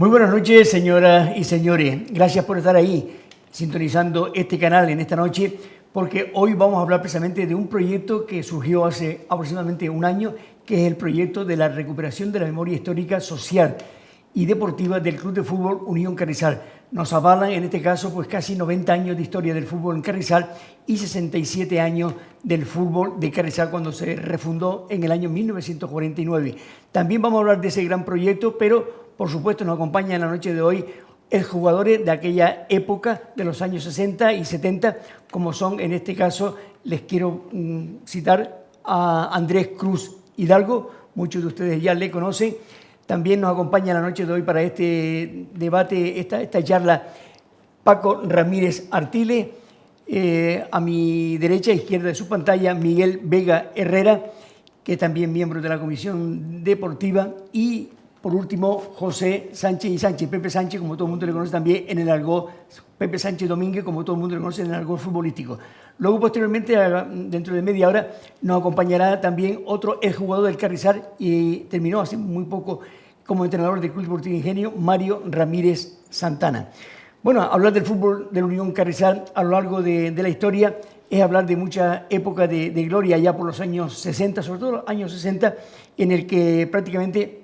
Muy buenas noches, señoras y señores. Gracias por estar ahí, sintonizando este canal en esta noche, porque hoy vamos a hablar precisamente de un proyecto que surgió hace aproximadamente un año, que es el proyecto de la recuperación de la memoria histórica, social y deportiva del Club de Fútbol Unión Carrizal. Nos avalan, en este caso, pues casi 90 años de historia del fútbol en Carrizal y 67 años del fútbol de Carrizal cuando se refundó en el año 1949. También vamos a hablar de ese gran proyecto, pero por supuesto nos acompaña en la noche de hoy jugadores de aquella época, de los años 60 y 70, como son, en este caso, les quiero citar a Andrés Cruz Hidalgo, muchos de ustedes ya le conocen. También nos acompaña en la noche de hoy para este debate, esta charla, Paco Ramírez Artiles, a mi derecha e izquierda de su pantalla, Miguel Vega Herrera, que es también miembro de la Comisión Deportiva, y por último, José Sánchez y Sánchez, Pepe Sánchez, como todo el mundo le conoce también en el argot, Pepe Sánchez Domínguez, como todo el mundo le conoce en el argot futbolístico. Luego, posteriormente, dentro de media hora, nos acompañará también otro exjugador del Carrizal y terminó hace muy poco como entrenador del Club Deportivo Ingenio, Mario Ramírez Santana. Bueno, hablar del fútbol de la Unión Carrizal a lo largo de la historia es hablar de mucha época de gloria, ya por los años 60, sobre todo los años 60, en el que prácticamente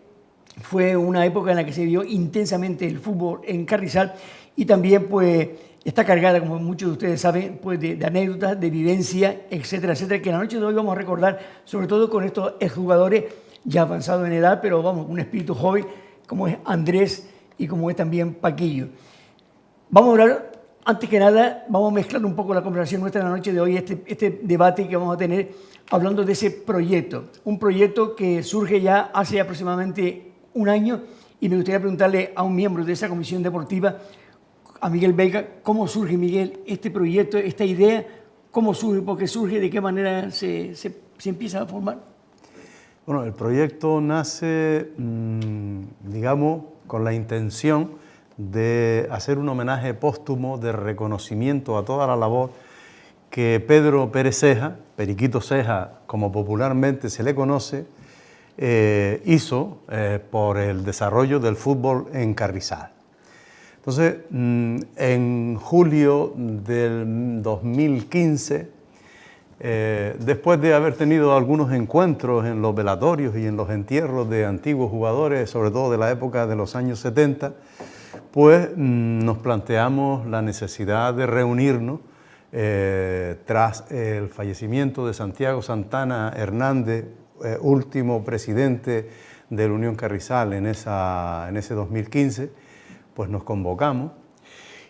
fue una época en la que se vio intensamente el fútbol en Carrizal y también pues está cargada, como muchos de ustedes saben, pues de anécdotas, de vivencia, etcétera, etcétera, que en la noche de hoy vamos a recordar, sobre todo con estos exjugadores ya avanzados en edad, pero vamos, un espíritu joven, como es Andrés y como es también Paquillo. Vamos a hablar, antes que nada, vamos a mezclar un poco la conversación nuestra en la noche de hoy, este debate que vamos a tener hablando de ese proyecto, un proyecto que surge ya hace aproximadamente un año, y me gustaría preguntarle a un miembro de esa comisión deportiva, a Miguel Vega, ¿cómo surge, Miguel, este proyecto, esta idea? ¿Cómo surge? ¿Por qué surge? ¿De qué manera se empieza a formar? Bueno, el proyecto nace, digamos, con la intención de hacer un homenaje póstumo de reconocimiento a toda la labor que Pedro Pérez Ceja, Periquito Ceja, como popularmente se le conoce, hizo por el desarrollo del fútbol en Carrizal. Entonces, en julio del 2015, después de haber tenido algunos encuentros en los velatorios y en los entierros de antiguos jugadores, sobre todo de la época de los años 70, pues nos planteamos la necesidad de reunirnos tras el fallecimiento de Santiago Santana Hernández, último presidente de la Unión Carrizal en ese 2015, pues nos convocamos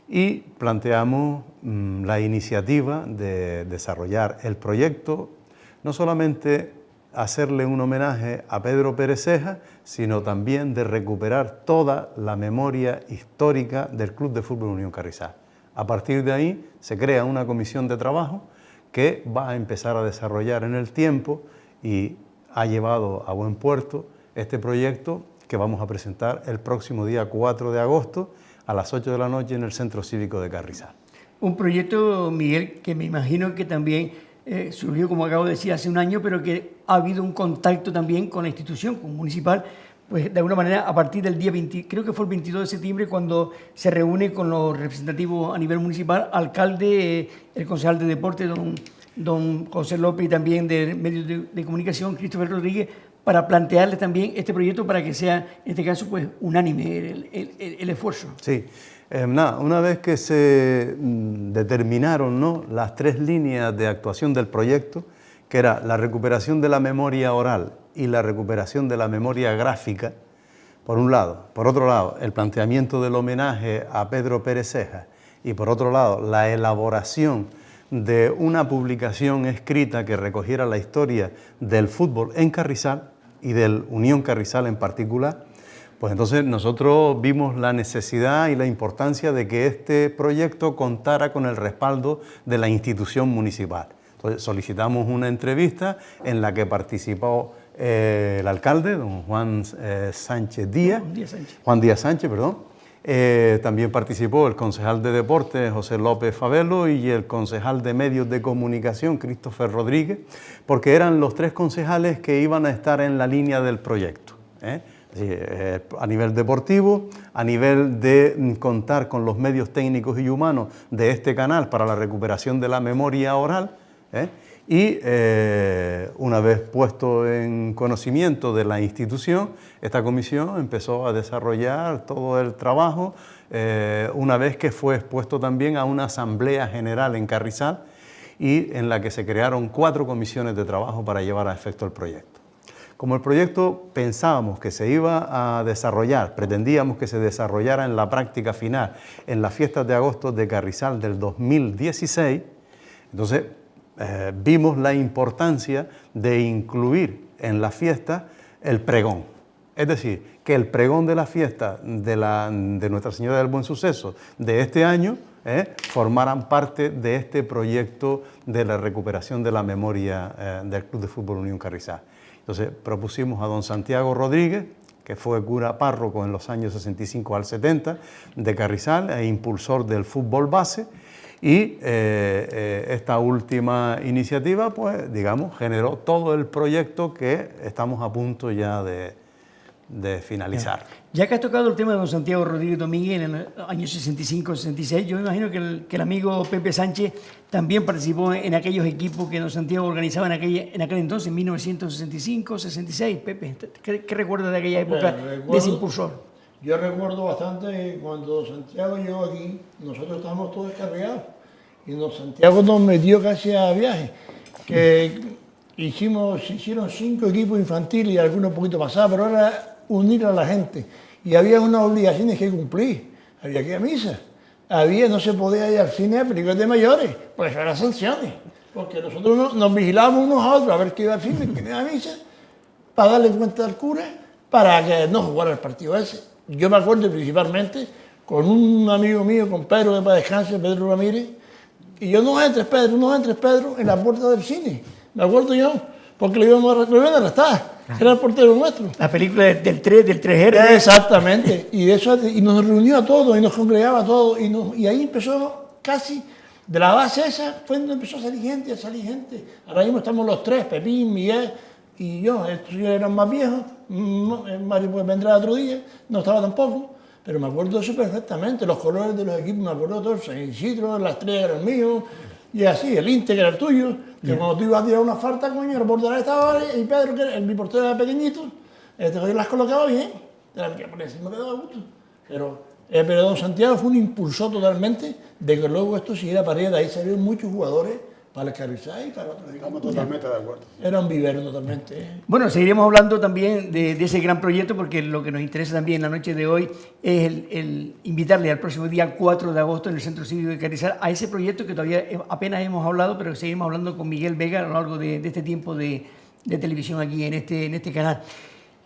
y planteamos la iniciativa de desarrollar el proyecto, no solamente hacerle un homenaje a Pedro Pérez Ceja, sino también de recuperar toda la memoria histórica del Club de Fútbol Unión Carrizal. A partir de ahí se crea una comisión de trabajo que va a empezar a desarrollar en el tiempo y ha llevado a buen puerto este proyecto que vamos a presentar el próximo día 4 de agosto a las 8 de la noche en el Centro Cívico de Carrizal. Un proyecto, Miguel, que me imagino que también surgió, como acabo de decir, hace un año, pero que ha habido un contacto también con la institución, con municipal, pues de alguna manera a partir del día 20, creo que fue el 22 de septiembre, cuando se reúne con los representativos a nivel municipal, alcalde, el concejal de deporte, don José López, y también de medios de comunicación, Christopher Rodríguez, para plantearles también este proyecto para que sea, en este caso, pues unánime el esfuerzo. Sí, una vez que se determinaron, ¿no?, las tres líneas de actuación del proyecto, que era la recuperación de la memoria oral y la recuperación de la memoria gráfica, por un lado. Por otro lado, el planteamiento del homenaje a Pedro Pérez Ceja y, por otro lado, la elaboración de una publicación escrita que recogiera la historia del fútbol en Carrizal y del Unión Carrizal en particular, pues entonces nosotros vimos la necesidad y la importancia de que este proyecto contara con el respaldo de la institución municipal. Entonces solicitamos una entrevista en la que participó el alcalde, don Juan Díaz Sánchez, perdón. También participó el concejal de Deportes, José López Favelo, y el concejal de Medios de Comunicación, Christopher Rodríguez, porque eran los tres concejales que iban a estar en la línea del proyecto. A nivel deportivo, a nivel de contar con los medios técnicos y humanos de este canal para la recuperación de la memoria oral, y una vez puesto en conocimiento de la institución, esta comisión empezó a desarrollar todo el trabajo, una vez que fue expuesto también a una asamblea general en Carrizal y en la que se crearon 4 comisiones de trabajo para llevar a efecto el proyecto. Como el proyecto pensábamos que se iba a desarrollar, pretendíamos que se desarrollara en la práctica final en las fiestas de agosto de Carrizal del 2016, entonces vimos la importancia de incluir en la fiesta el pregón. Es decir, que el pregón de la fiesta de Nuestra Señora del Buen Suceso de este año formaran parte de este proyecto de la recuperación de la memoria del Club de Fútbol Unión Carrizal. Entonces propusimos a don Santiago Rodríguez, que fue cura párroco en los años 65 al 70 de Carrizal e impulsor del fútbol base, y esta última iniciativa, pues digamos, generó todo el proyecto que estamos a punto ya de finalizar. Ya que has tocado el tema de don Santiago Rodríguez Domínguez en el año 65-66, yo me imagino que el amigo Pepe Sánchez también participó en aquellos equipos que don Santiago organizaba en aquel entonces, en 1965-66. Pepe, ¿qué recuerdas de aquella época de ese impulsor? Yo recuerdo bastante cuando Santiago llegó aquí, nosotros estábamos todos descarriados y Santiago nos metió casi a viaje, que se hicieron 5 equipos infantiles y algunos un poquito pasados, pero era unir a la gente y había unas obligaciones que cumplir, había que ir a misa, no se podía ir al cine a películas de mayores, pues eran sanciones, porque nosotros nos vigilábamos unos a otros a ver qué iba al cine, qué iba a misa, para darle cuenta al cura, para que no jugara el partido ese. Yo me acuerdo principalmente con un amigo mío, con Pedro de Paz Descanse, Pedro Ramírez, y yo no entres Pedro en la puerta del cine, me acuerdo yo, porque lo iban a arrestar. Era el portero nuestro. La película del 3R. Exactamente. Y nos reunió a todos y nos congregaba a todos. Y ahí empezó casi, de la base esa, fue donde empezó a salir gente. Ahora mismo estamos los 3, Pepín, Miguel y yo. Estos señores eran más viejos. Mario pues vendrá otro día, no estaba tampoco. Pero me acuerdo de eso perfectamente. Los colores de los equipos, me acuerdo de todos. San Isidro, la Estrella era el mío. Y así, el Inter que era el tuyo, que cuando tú ibas a tirar una falta, coño, el portero estaba y Pedro, que mi portero era pequeñito, yo las colocaba bien, me quedaba a gusto. Pero don Santiago fue un impulsor totalmente de que luego esto siguiera para arriba, de ahí salieron muchos jugadores para el Carrizal y para otros. Estamos totalmente de acuerdo. Era un vivero totalmente. Bueno, seguiremos hablando también de ese gran proyecto, porque lo que nos interesa también en la noche de hoy es el invitarle al próximo día 4 de agosto en el Centro Cívico de Carrizal a ese proyecto que todavía apenas hemos hablado, pero seguimos hablando con Miguel Vega a lo largo de este tiempo de televisión aquí en este canal.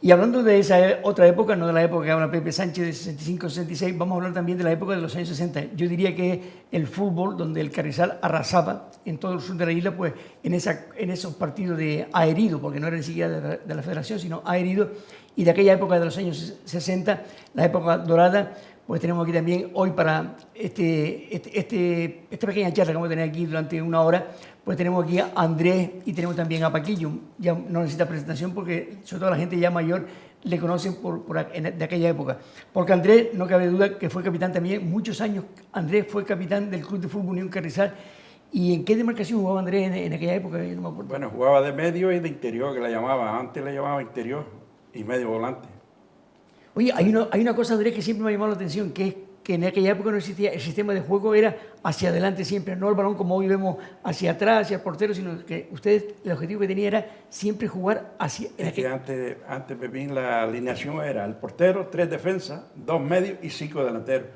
Y hablando de esa otra época, no de la época que habla Pepe Sánchez de 65-66, vamos a hablar también de la época de los años 60. Yo diría que el fútbol, donde el Carrizal arrasaba en todo el sur de la isla, pues en esos partidos de aerido, porque no era ni siquiera de la federación, sino aerido, y de aquella época de los años 60, la época dorada, pues tenemos aquí también hoy para esta pequeña charla que vamos a tener aquí durante una hora, pues tenemos aquí a Andrés y tenemos también a Paquillo. Ya no necesita presentación porque sobre todo la gente ya mayor le conocen de aquella época. Porque Andrés, no cabe duda que fue capitán también, muchos años Andrés fue capitán del Club de Fútbol Unión Carrizal. ¿Y en qué demarcación jugaba Andrés en aquella época? Yo no me acuerdo. Bueno, jugaba de medio y de interior, que le llamaba. Antes le llamaba interior y medio volante. Oye, hay una cosa, Andrés, que siempre me ha llamado la atención, que es que en aquella época no existía, el sistema de juego era hacia adelante siempre, no el balón como hoy vemos hacia atrás, hacia el portero, sino que ustedes, el objetivo que tenía era siempre jugar hacia... Es que antes, Pepín, la alineación era el portero, 3 defensas, 2 medios y 5 delanteros.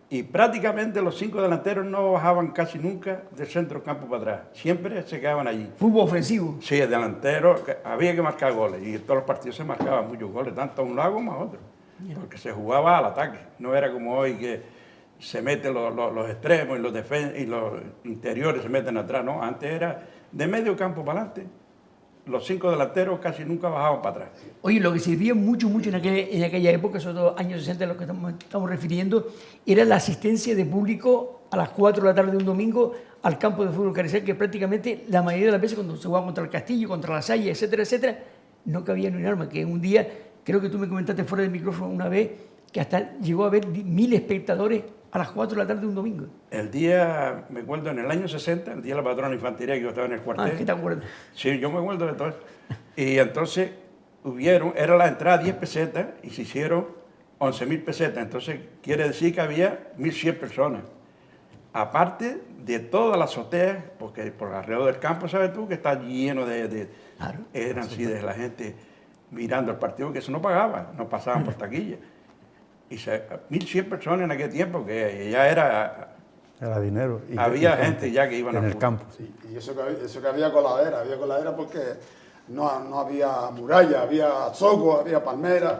Y prácticamente los 5 delanteros no bajaban casi nunca del centro campo para atrás, siempre se quedaban allí. Fútbol ofensivo. Sí, el delantero, había que marcar goles y en todos los partidos se marcaban muchos goles, tanto a un lado como a otro. Porque se jugaba al ataque, no era como hoy que se meten los extremos y los interiores se meten atrás, no, antes era de medio campo para adelante, los 5 delanteros casi nunca bajaban para atrás. Oye, lo que sirvió mucho en aquella época, sobre todo años 60 a los que estamos refiriendo, era la asistencia de público a las 4 de la tarde de un domingo al campo de fútbol Carrizal, que prácticamente la mayoría de las veces cuando se jugaba contra el Castillo, contra la Salle, etcétera, etcétera, no cabía ni un arma, que un día creo que tú me comentaste fuera del micrófono una vez que hasta llegó a haber 1000 espectadores a las 4 de la tarde de un domingo. El día, me acuerdo, en el año 60, el día de la patrona de infantería, que yo estaba en el cuartel. ¿Qué te acuerdas? Sí, yo me acuerdo de todo eso. Y entonces era la entrada 10 pesetas y se hicieron 11.000 pesetas. Entonces quiere decir que había 1.100 personas. Aparte de todas las azoteas, porque por alrededor del campo, ¿sabes tú? Que está lleno Claro. eran así de la gente mirando el partido, que eso no pagaba, no pasaban por taquilla. Y 1.100 personas en aquel tiempo, que ya era dinero. había gente ya que iban en a el campo. Sí, y eso que había coladera porque no había muralla, había zoco, había palmeras,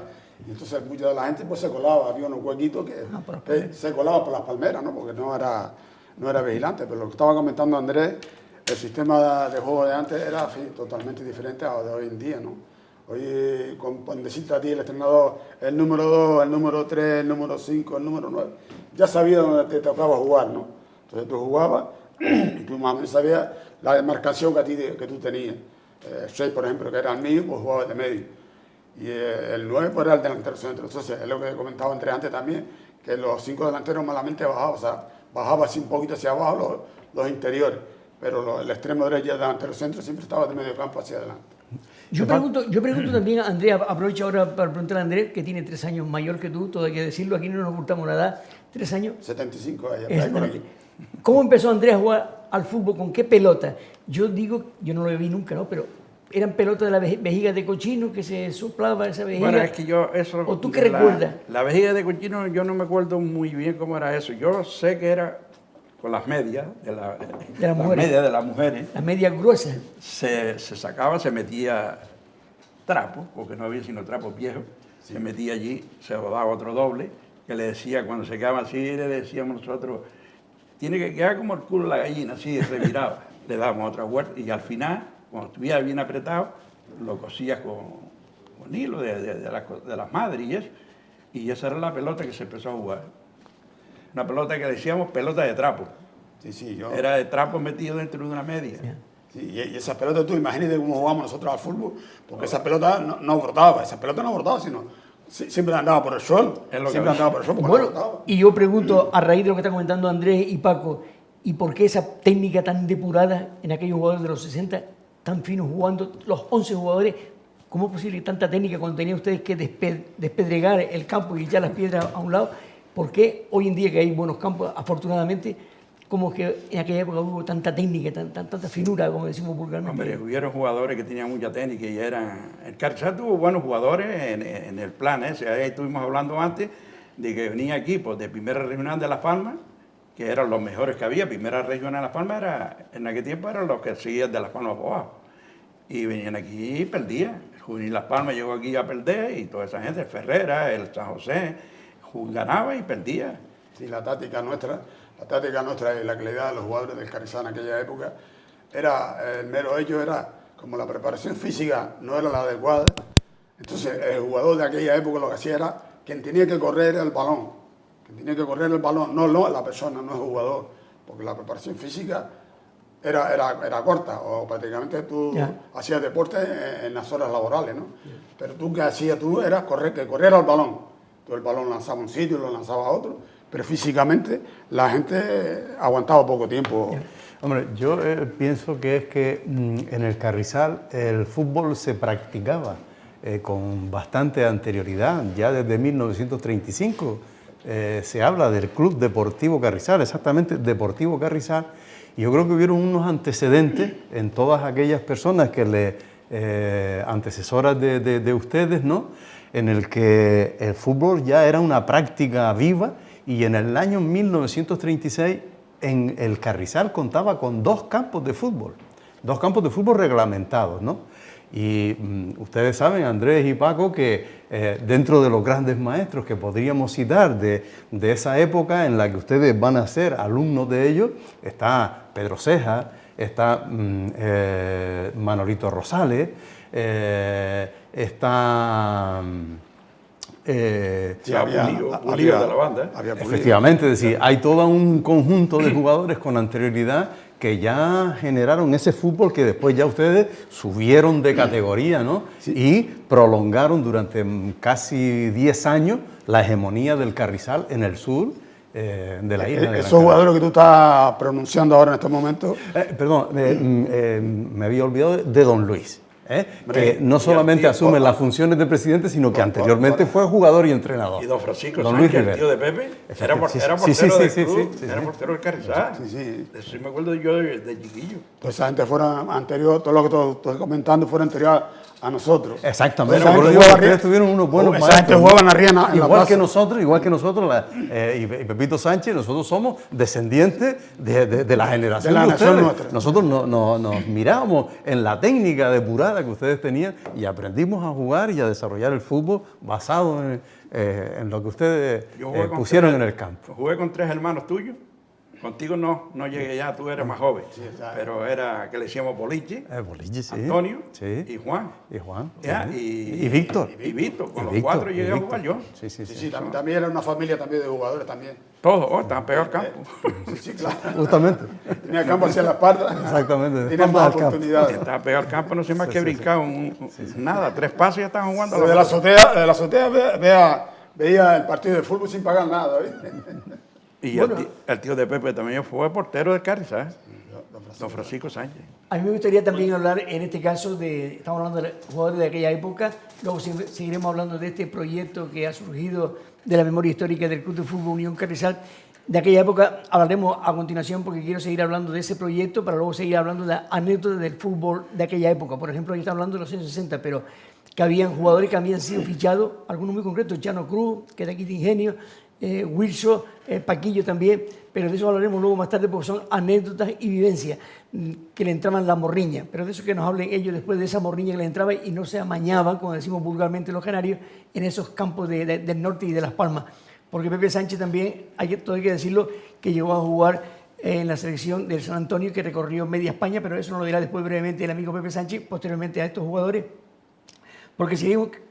y entonces mucha de la gente pues se colaba, había unos huequitos que se colaba por las palmeras, ¿no? Porque no era vigilante, pero lo que estaba comentando Andrés, el sistema de juego de antes era totalmente diferente a de hoy en día, ¿no? Hoy, con decirte a ti el entrenador, el número 2, el número 3, el número 5, el número 9, ya sabía dónde te tocaba jugar, ¿no? Entonces tú jugabas y tú más o menos sabías la demarcación que tú tenías. El 6, por ejemplo, que era el mío, pues jugaba de medio. Y el 9 pues era el delantero centro. Entonces, es lo que comentaba entre antes también, que los 5 delanteros malamente bajaban, o sea, bajaba así un poquito hacia abajo los interiores, pero el extremo derecho y el delantero centro siempre estaba de medio campo hacia adelante. Yo pregunto también a Andrés, aprovecho ahora para preguntarle a Andrés, que tiene 3 años mayor que tú, todo hay que decirlo, aquí no nos ocultamos la edad, 3 años. 75 años, por aquí. ¿Cómo empezó Andrés a jugar al fútbol? ¿Con qué pelota? Yo digo, yo no lo vi nunca, ¿no? Pero eran pelotas de la vejiga de cochino que se soplaba esa vejiga. Bueno, es que yo eso... ¿O tú qué recuerdas? La vejiga de cochino yo no me acuerdo muy bien cómo era eso. Yo sé que era con las medias de las mujeres. Las medias gruesas. Se sacaba, se metía trapo, porque no había sino trapos viejos. Se metía allí, se rodaba otro doble, que le decía, cuando se quedaba así, le decíamos nosotros, tiene que quedar como el culo de la gallina, así, revirado. Le dábamos otra vuelta y al final, cuando estuviera bien apretado, lo cosías con hilo de las madres y eso. Y esa era la pelota que se empezó a jugar. Una pelota que decíamos pelota de trapo. Sí, Era de trapo metido dentro de una media. Sí, y esa pelota, tú imagínate cómo jugamos nosotros al fútbol, porque esa pelota no brotaba, sino siempre andaba por el suelo. Siempre andaba por el suelo porque no brotaba. Y yo pregunto, a raíz de lo que están comentando Andrés y Paco, ¿y por qué esa técnica tan depurada en aquellos jugadores de los 60, tan finos jugando, los 11 jugadores? ¿Cómo es posible tanta técnica cuando tenían ustedes que despedregar el campo y echar las piedras a un lado? ¿Por qué hoy en día que hay buenos campos, afortunadamente, como que en aquella época hubo tanta técnica, tanta finura, como decimos vulgarmente? Hombre, hubieron jugadores que tenían mucha técnica y eran... El Carrizal tuvo buenos jugadores en el plan ese. Ahí estuvimos hablando antes de que venía equipos de Primera Regional de Las Palmas, que eran los mejores que había. Primera Regional de Las Palmas en aquel tiempo eran los que seguían de Las Palmas por abajo. Y venían aquí y perdían. El Juvenil Las Palmas llegó aquí a perder y toda esa gente, el Ferrera, el San José, ganaba y perdía. Sí, la táctica nuestra y la calidad de los jugadores del Carrizal en aquella época el mero hecho era, como la preparación física no era la adecuada, entonces el jugador de aquella época lo que hacía era quien tenía que correr el balón, no la persona, no el jugador, porque la preparación física era corta, o prácticamente tú hacías deporte en las horas laborales, ¿no? Pero tú que hacías era que corriera el balón. El balón lanzaba a un sitio, lo lanzaba a otro, pero físicamente la gente aguantaba poco tiempo. Hombre, yo pienso que es que en el Carrizal el fútbol se practicaba con bastante anterioridad, ya desde 1935 se habla del Club Deportivo Carrizal, exactamente Deportivo Carrizal, y yo creo que hubieron unos antecedentes en todas aquellas personas antecesoras de ustedes, ¿no?, en el que el fútbol ya era una práctica viva, y en el año 1936 en el Carrizal contaba con 2 campos de fútbol reglamentados, ¿no? Y ustedes saben, Andrés y Paco, que dentro de los grandes maestros que podríamos citar de esa época en la que ustedes van a ser alumnos de ellos, está Pedro Ceja, está Manolito Rosales, está Sí, pulido de la banda. había pulido. efectivamente, es decir, hay todo un conjunto de jugadores con anterioridad que ya generaron ese fútbol que después ya ustedes subieron de categoría, ¿no? Y prolongaron durante casi 10 años la hegemonía del Carrizal en el sur de la isla de Gran Esos Canaria. jugadores que tú estás pronunciando ahora en estos momentos, Perdón, me había olvidado de Don Luis, que no solamente asume las funciones de presidente, sino que anteriormente fue jugador y entrenador. Y don Francisco Don Luis Sánchez, el Rivera. tío de Pepe, era portero Sí, sí, del sí, club, sí, era sí. portero del Carrizal. Sí, sí. De eso sí me acuerdo yo de chiquillo. toda esa gente fueron anterior, todo lo que tú estás comentando fueron anterior a nosotros. Exactamente, Esa por gente eso digo, jugaba ustedes arriba. tuvieron unos buenos Esa maestros. gente jugaban arriba en la igual que plaza. nosotros, y Pepito Sánchez, nosotros somos descendientes de la generación De la de nación ustedes. nuestra. Nosotros nos mirábamos en la técnica depurada que ustedes tenían y aprendimos a jugar y a desarrollar el fútbol basado en lo que ustedes Yo jugué con pusieron tres- en el campo. Jugué con 3 hermanos tuyos. Contigo no llegué ya, tú eres más joven. Pero era que le decíamos Boliche, Boliche, sí. Antonio Sí. y Juan. Y Juan. Ya, sí. y Víctor. Y Víctor. Con Y los Víctor, 4 y llegué a Víctor. jugar yo. Sí, sí, Sí, sí. sí, también era una familia también de jugadores también. Todos, estaban pegados al campo. Sí, sí, claro. Justamente. Tenía campo hacia la espalda. Exactamente. Tenía Espalda más al campo. oportunidades. Estaban pegados al campo, no sé más que brincar. Nada, 3 pasos y ya estaban jugando. Desde la azotea veía el partido de fútbol sin pagar nada. ¿viste? Y el tío de Pepe también fue portero del Carrizal, don Francisco Sánchez. A mí me gustaría también hablar en este caso estamos hablando de jugadores de aquella época, luego seguiremos hablando de este proyecto que ha surgido de la memoria histórica del Club de Fútbol Unión Carrizal. De aquella época hablaremos a continuación porque quiero seguir hablando de ese proyecto para luego seguir hablando de anécdotas del fútbol de aquella época. Por ejemplo, yo estaba hablando de los años 60, pero que habían jugadores que habían sido fichados, algunos muy concretos, Chano Cruz, que era aquí de Ingenio, Wilson, Paquillo también, pero de eso hablaremos luego más tarde porque son anécdotas y vivencias que le entraban la morriña, pero de eso que nos hablen ellos después de esa morriña que le entraba y no se amañaban, como decimos vulgarmente los canarios, en esos campos del norte y de Las Palmas. Porque Pepe Sánchez también, todo hay que decirlo, que llegó a jugar en la selección del San Antonio, que recorrió media España, pero eso nos lo dirá después brevemente el amigo Pepe Sánchez, posteriormente a estos jugadores, porque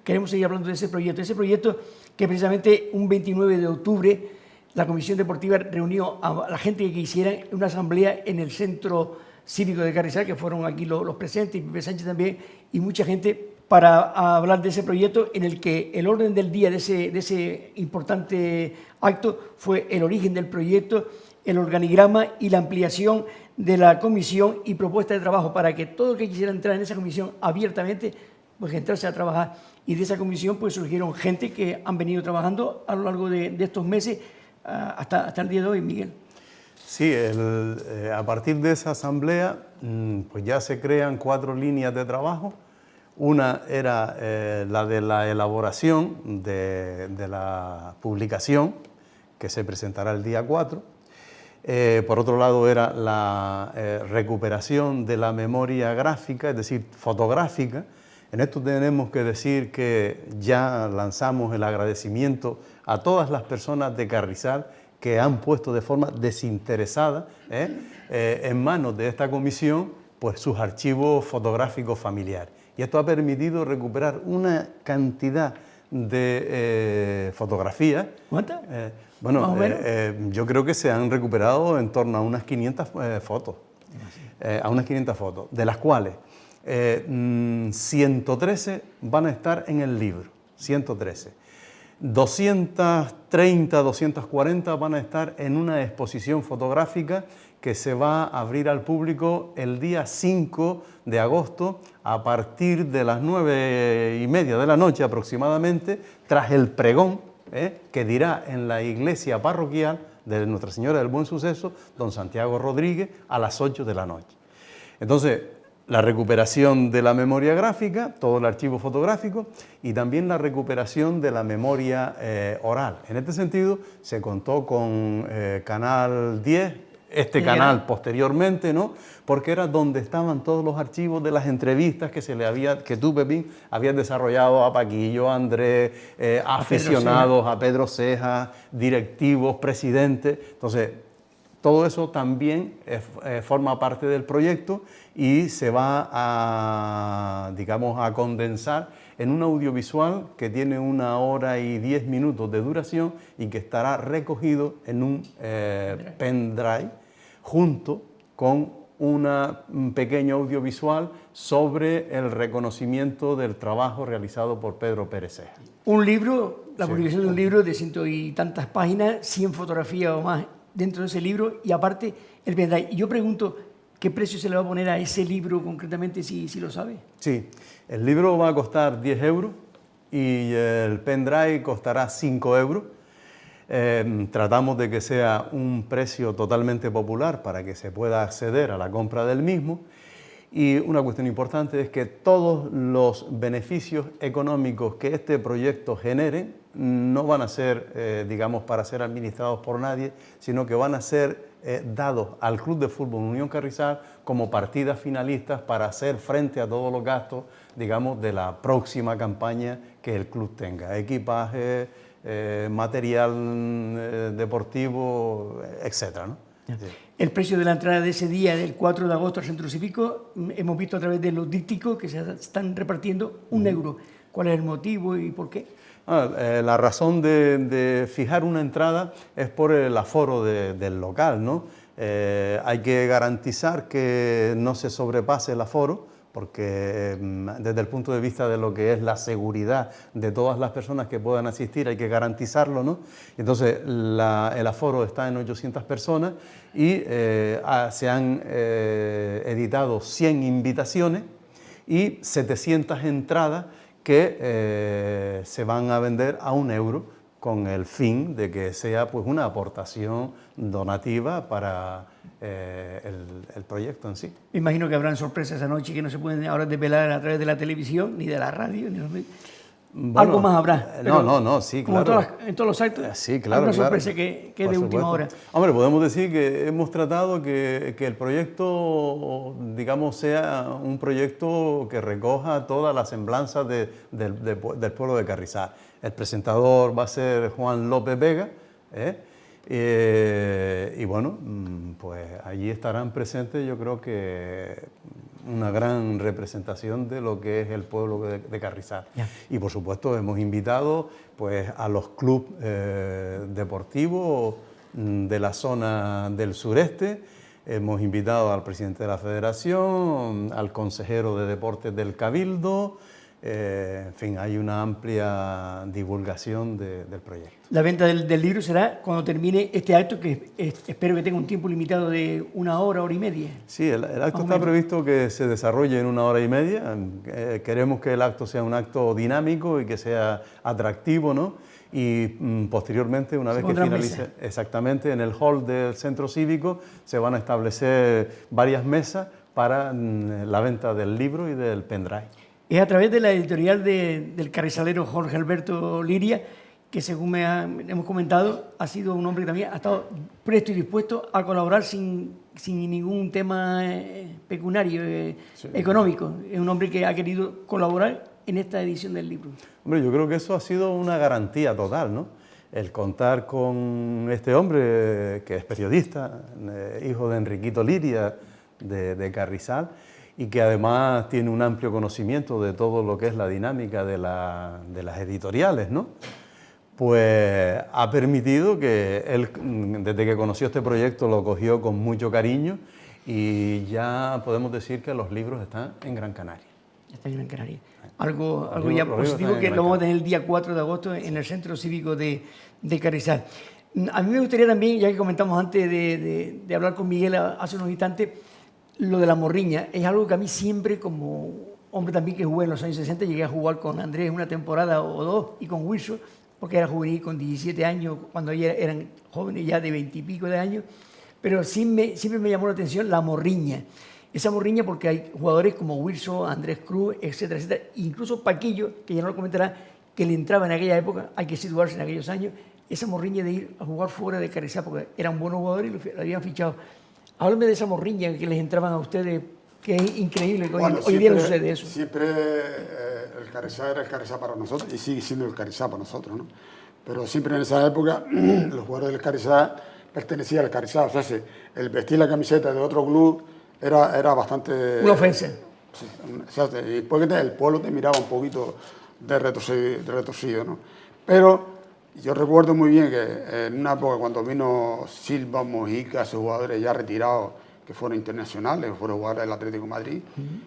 queremos seguir hablando de ese proyecto que precisamente un 29 de octubre la Comisión Deportiva reunió a la gente que quisiera en una asamblea en el Centro Cívico de Carrizal, que fueron aquí los presentes, y Pepe Sánchez también, y mucha gente, para hablar de ese proyecto en el que el orden del día de ese importante acto fue el origen del proyecto, el organigrama y la ampliación de la comisión y propuesta de trabajo para que todo el que quisiera entrar en esa comisión abiertamente, pues entrarse a trabajar. Y de esa comisión pues surgieron gente que han venido trabajando a lo largo de estos meses hasta el día de hoy, Miguel. Sí, a partir de esa asamblea pues ya se crean 4 líneas de trabajo. Una era la de la elaboración de la publicación, que se presentará el día 4. Por otro lado era la recuperación de la memoria gráfica, es decir, fotográfica. En esto tenemos que decir que ya lanzamos el agradecimiento a todas las personas de Carrizal que han puesto de forma desinteresada en manos de esta comisión pues, sus archivos fotográficos familiares. Y esto ha permitido recuperar una cantidad de fotografías. ¿Cuántas? Bueno, ¿Más o menos? yo creo que se han recuperado en torno a unas 500 fotos. A unas 500 fotos, de las cuales 113 van a estar en el libro, 113. 230, 240 van a estar en una exposición fotográfica que se va a abrir al público el día 5 de agosto a partir de las 9:30 de la noche aproximadamente, tras el pregón que dirá en la iglesia parroquial de Nuestra Señora del Buen Suceso, don Santiago Rodríguez, a las 8 de la noche. Entonces, la recuperación de la memoria gráfica, todo el archivo fotográfico y también la recuperación de la memoria oral. En este sentido, se contó con Canal 10, canal posteriormente, ¿no? Porque era donde estaban todos los archivos de las entrevistas que tú, Pepín, habías desarrollado a Paquillo, a Andrés, aficionados, a Pedro Ceja, directivos, presidentes. Entonces, todo eso también forma parte del proyecto y se va a, digamos, a condensar en un audiovisual que tiene 1 hora y 10 minutos de duración y que estará recogido en un pendrive junto con un pequeño audiovisual sobre el reconocimiento del trabajo realizado por Pedro Pérez Ceja. Un libro, la publicación de un libro de 100 y tantas páginas, 100 fotografías o más dentro de ese libro y aparte el pendrive. Y yo pregunto, ¿qué precio se le va a poner a ese libro concretamente, si lo sabe? Sí, el libro va a costar 10 euros y el pendrive costará 5 euros. Tratamos de que sea un precio totalmente popular para que se pueda acceder a la compra del mismo. Y una cuestión importante es que todos los beneficios económicos que este proyecto genere no van a ser, digamos, para ser administrados por nadie, sino que van a ser dados al Club de Fútbol Unión Carrizal como partidas finalistas para hacer frente a todos los gastos, digamos, de la próxima campaña que el club tenga. Equipaje, material deportivo, etcétera, ¿no? Sí. El precio de la entrada de ese día, del 4 de agosto al Centro Cívico, hemos visto a través de los dípticos que se están repartiendo 1 euro. ¿Cuál es el motivo y por qué? La razón de fijar una entrada es por el aforo del local, ¿no? Hay que garantizar que no se sobrepase el aforo, porque desde el punto de vista de lo que es la seguridad de todas las personas que puedan asistir hay que garantizarlo, ¿no? Entonces el aforo está en 800 personas y se han editado 100 invitaciones y 700 entradas que se van a vender a 1 euro con el fin de que sea pues una aportación donativa para el proyecto en sí. Me imagino que habrán sorpresas esa noche que no se pueden ahora desvelar a través de la televisión, ni de la radio, ni de los medios. Bueno, algo más habrá. No, sí, como claro. En todos los actos, sí, claro, alguna claro. sorpresa que es de Por última supuesto. hora. Hombre, podemos decir que hemos tratado que el proyecto, digamos, sea un proyecto que recoja todas las semblanzas del pueblo de Carrizal. El presentador va a ser Juan López Vega, y bueno, pues allí estarán presentes, yo creo que una gran representación de lo que es el pueblo de Carrizal. Ya. Y por supuesto hemos invitado pues a los clubes deportivos de la zona del sureste, hemos invitado al presidente de la federación, al consejero de deportes del Cabildo, en fin, hay una amplia divulgación del proyecto. La venta del libro será cuando termine este acto, que espero que tenga un tiempo limitado de 1 hora, hora y media. Sí, el acto está previsto que se desarrolle en 1 hora y media. Queremos que el acto sea un acto dinámico y que sea atractivo, ¿no? Y posteriormente, una vez que finalice, exactamente, en el hall del centro cívico se van a establecer varias mesas para la venta del libro y del pendrive. Es a través de la editorial del carrizalero Jorge Alberto Liria, que según hemos comentado, ha sido un hombre que también ha estado presto y dispuesto a colaborar sin ningún tema pecuniario, económico. Es un hombre que ha querido colaborar en esta edición del libro. Hombre, yo creo que eso ha sido una garantía total, ¿no? El contar con este hombre que es periodista, hijo de Enriquito Liria de Carrizal, y que además tiene un amplio conocimiento de todo lo que es la dinámica de las editoriales, ¿no? Pues ha permitido que él, desde que conoció este proyecto, lo cogió con mucho cariño y ya podemos decir que los libros están en Gran Canaria. Está en Gran Canaria. Algo ya positivo que lo vamos a tener el día 4 de agosto en el Centro Cívico de Carrizal. A mí me gustaría también, ya que comentamos antes de hablar con Miguel hace unos instantes, lo de la morriña. Es algo que a mí siempre, como hombre también que jugué en los años 60, llegué a jugar con Andrés una temporada o dos y con Wilson, porque era juvenil con 17 años, cuando ellos eran jóvenes ya de 20 y pico de años, pero siempre me llamó la atención la morriña. Esa morriña porque hay jugadores como Wilson, Andrés Cruz, etcétera, etcétera, incluso Paquillo, que ya no lo comentará, que le entraba en aquella época, hay que situarse en aquellos años, esa morriña de ir a jugar fuera de Carrizal, porque eran buenos jugadores y lo habían fichado. Háblame de esa morriña que les entraban a ustedes, que es increíble, que hoy día no sucede eso. Siempre el Carrizal era el Carrizal para nosotros y sigue siendo el Carrizal para nosotros, ¿no? Pero siempre en esa época los jugadores del Carrizal pertenecían al Carrizal, o sea, el vestir la camiseta de otro club era bastante... Una ofensa. Sí, o sea, y después que el pueblo te miraba un poquito retorcido, ¿no? Pero yo recuerdo muy bien que en una época cuando vino Silva, Mojica, esos jugadores ya retirados, que fueron internacionales, fueron jugadores del Atlético de Madrid,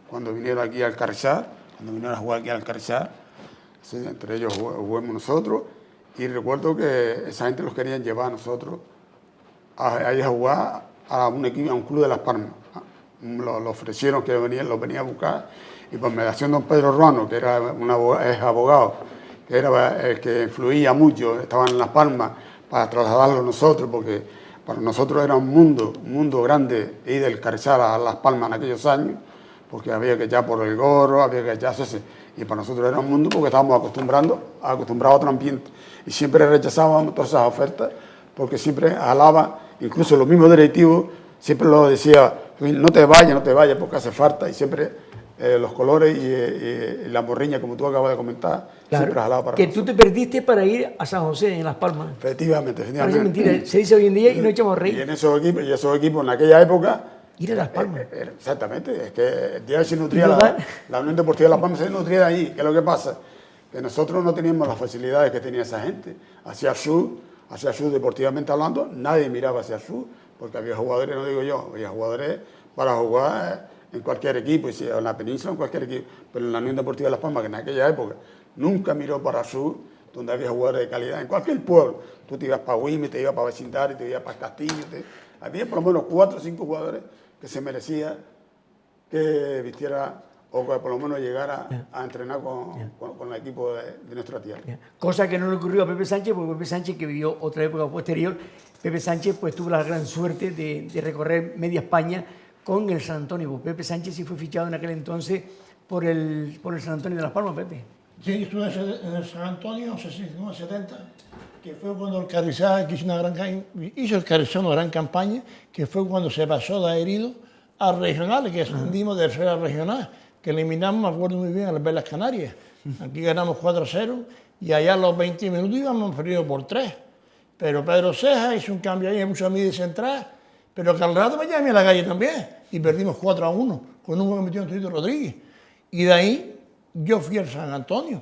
cuando vinieron aquí al Carrizal, cuando vinieron a jugar aquí al Carrizal, sí, entre ellos jugamos nosotros, y recuerdo que esa gente los querían llevar a nosotros a ir a jugar a un equipo, a un club de Las Palmas. Lo ofrecieron que los venía a buscar, y por mediación de don Pedro Ruano, que era es abogado, que era el que influía mucho, estaba en Las Palmas, para trasladarlo a nosotros, porque para nosotros era un mundo grande ir del Carrizal a Las Palmas en aquellos años, porque había que echar por el gorro, había que echarse, y para nosotros era un mundo porque estábamos acostumbrados a otro ambiente, y siempre rechazábamos todas esas ofertas, porque siempre jalaba, incluso los mismos directivos, siempre lo decía, no te vayas porque hace falta, y siempre los colores y la morriña, como tú acabas de comentar, siempre jalaba para que nosotros. tú te perdiste para ir a San José, en Las Palmas. Efectivamente. Parece mentira, se dice hoy en día y no echamos Y reír. en esos equipos en aquella época, Ir a Las Palmas. exactamente, es que el día se nutría, la Unión Deportiva de Las Palmas se nutría de allí. ¿Qué es lo que pasa? Que nosotros no teníamos las facilidades que tenía esa gente. Hacia el sur, deportivamente hablando, nadie miraba hacia el sur, porque había jugadores, no digo yo, había jugadores para jugar en cualquier equipo, y si en la península, en cualquier equipo, pero en la Unión Deportiva de Las Palmas, que en aquella época nunca miró para el sur, donde había jugadores de calidad, en cualquier pueblo. Tú te ibas para Huime, te ibas para Vecindario, te ibas para Castillo, había por lo menos 4 o 5 jugadores que se merecía que vistiera o que por lo menos llegara a entrenar con el equipo de nuestra tierra. Cosa que no le ocurrió a Pepe Sánchez, porque Pepe Sánchez, que vivió otra época posterior, Pepe Sánchez pues tuvo la gran suerte de recorrer media España con el San Antonio. Pepe Sánchez sí fue fichado en aquel entonces por el San Antonio de Las Palmas, Pepe. Sí, estuve en el San Antonio en 69-70, que fue cuando el Carrizal hizo una gran campaña, que fue cuando se pasó de herido a regionales, que ascendimos de tercera regional, que eliminamos, me acuerdo muy bien, a las Velas Canarias. Aquí ganamos 4-0 y allá a los 20 minutos íbamos perdidos por 3. Pero Pedro Ceja hizo un cambio ahí, puso a mí de central, pero que al rato me llamé a la calle también y perdimos 4-1 con un gol que metió en Tito Rodríguez. Y de ahí yo fui al San Antonio.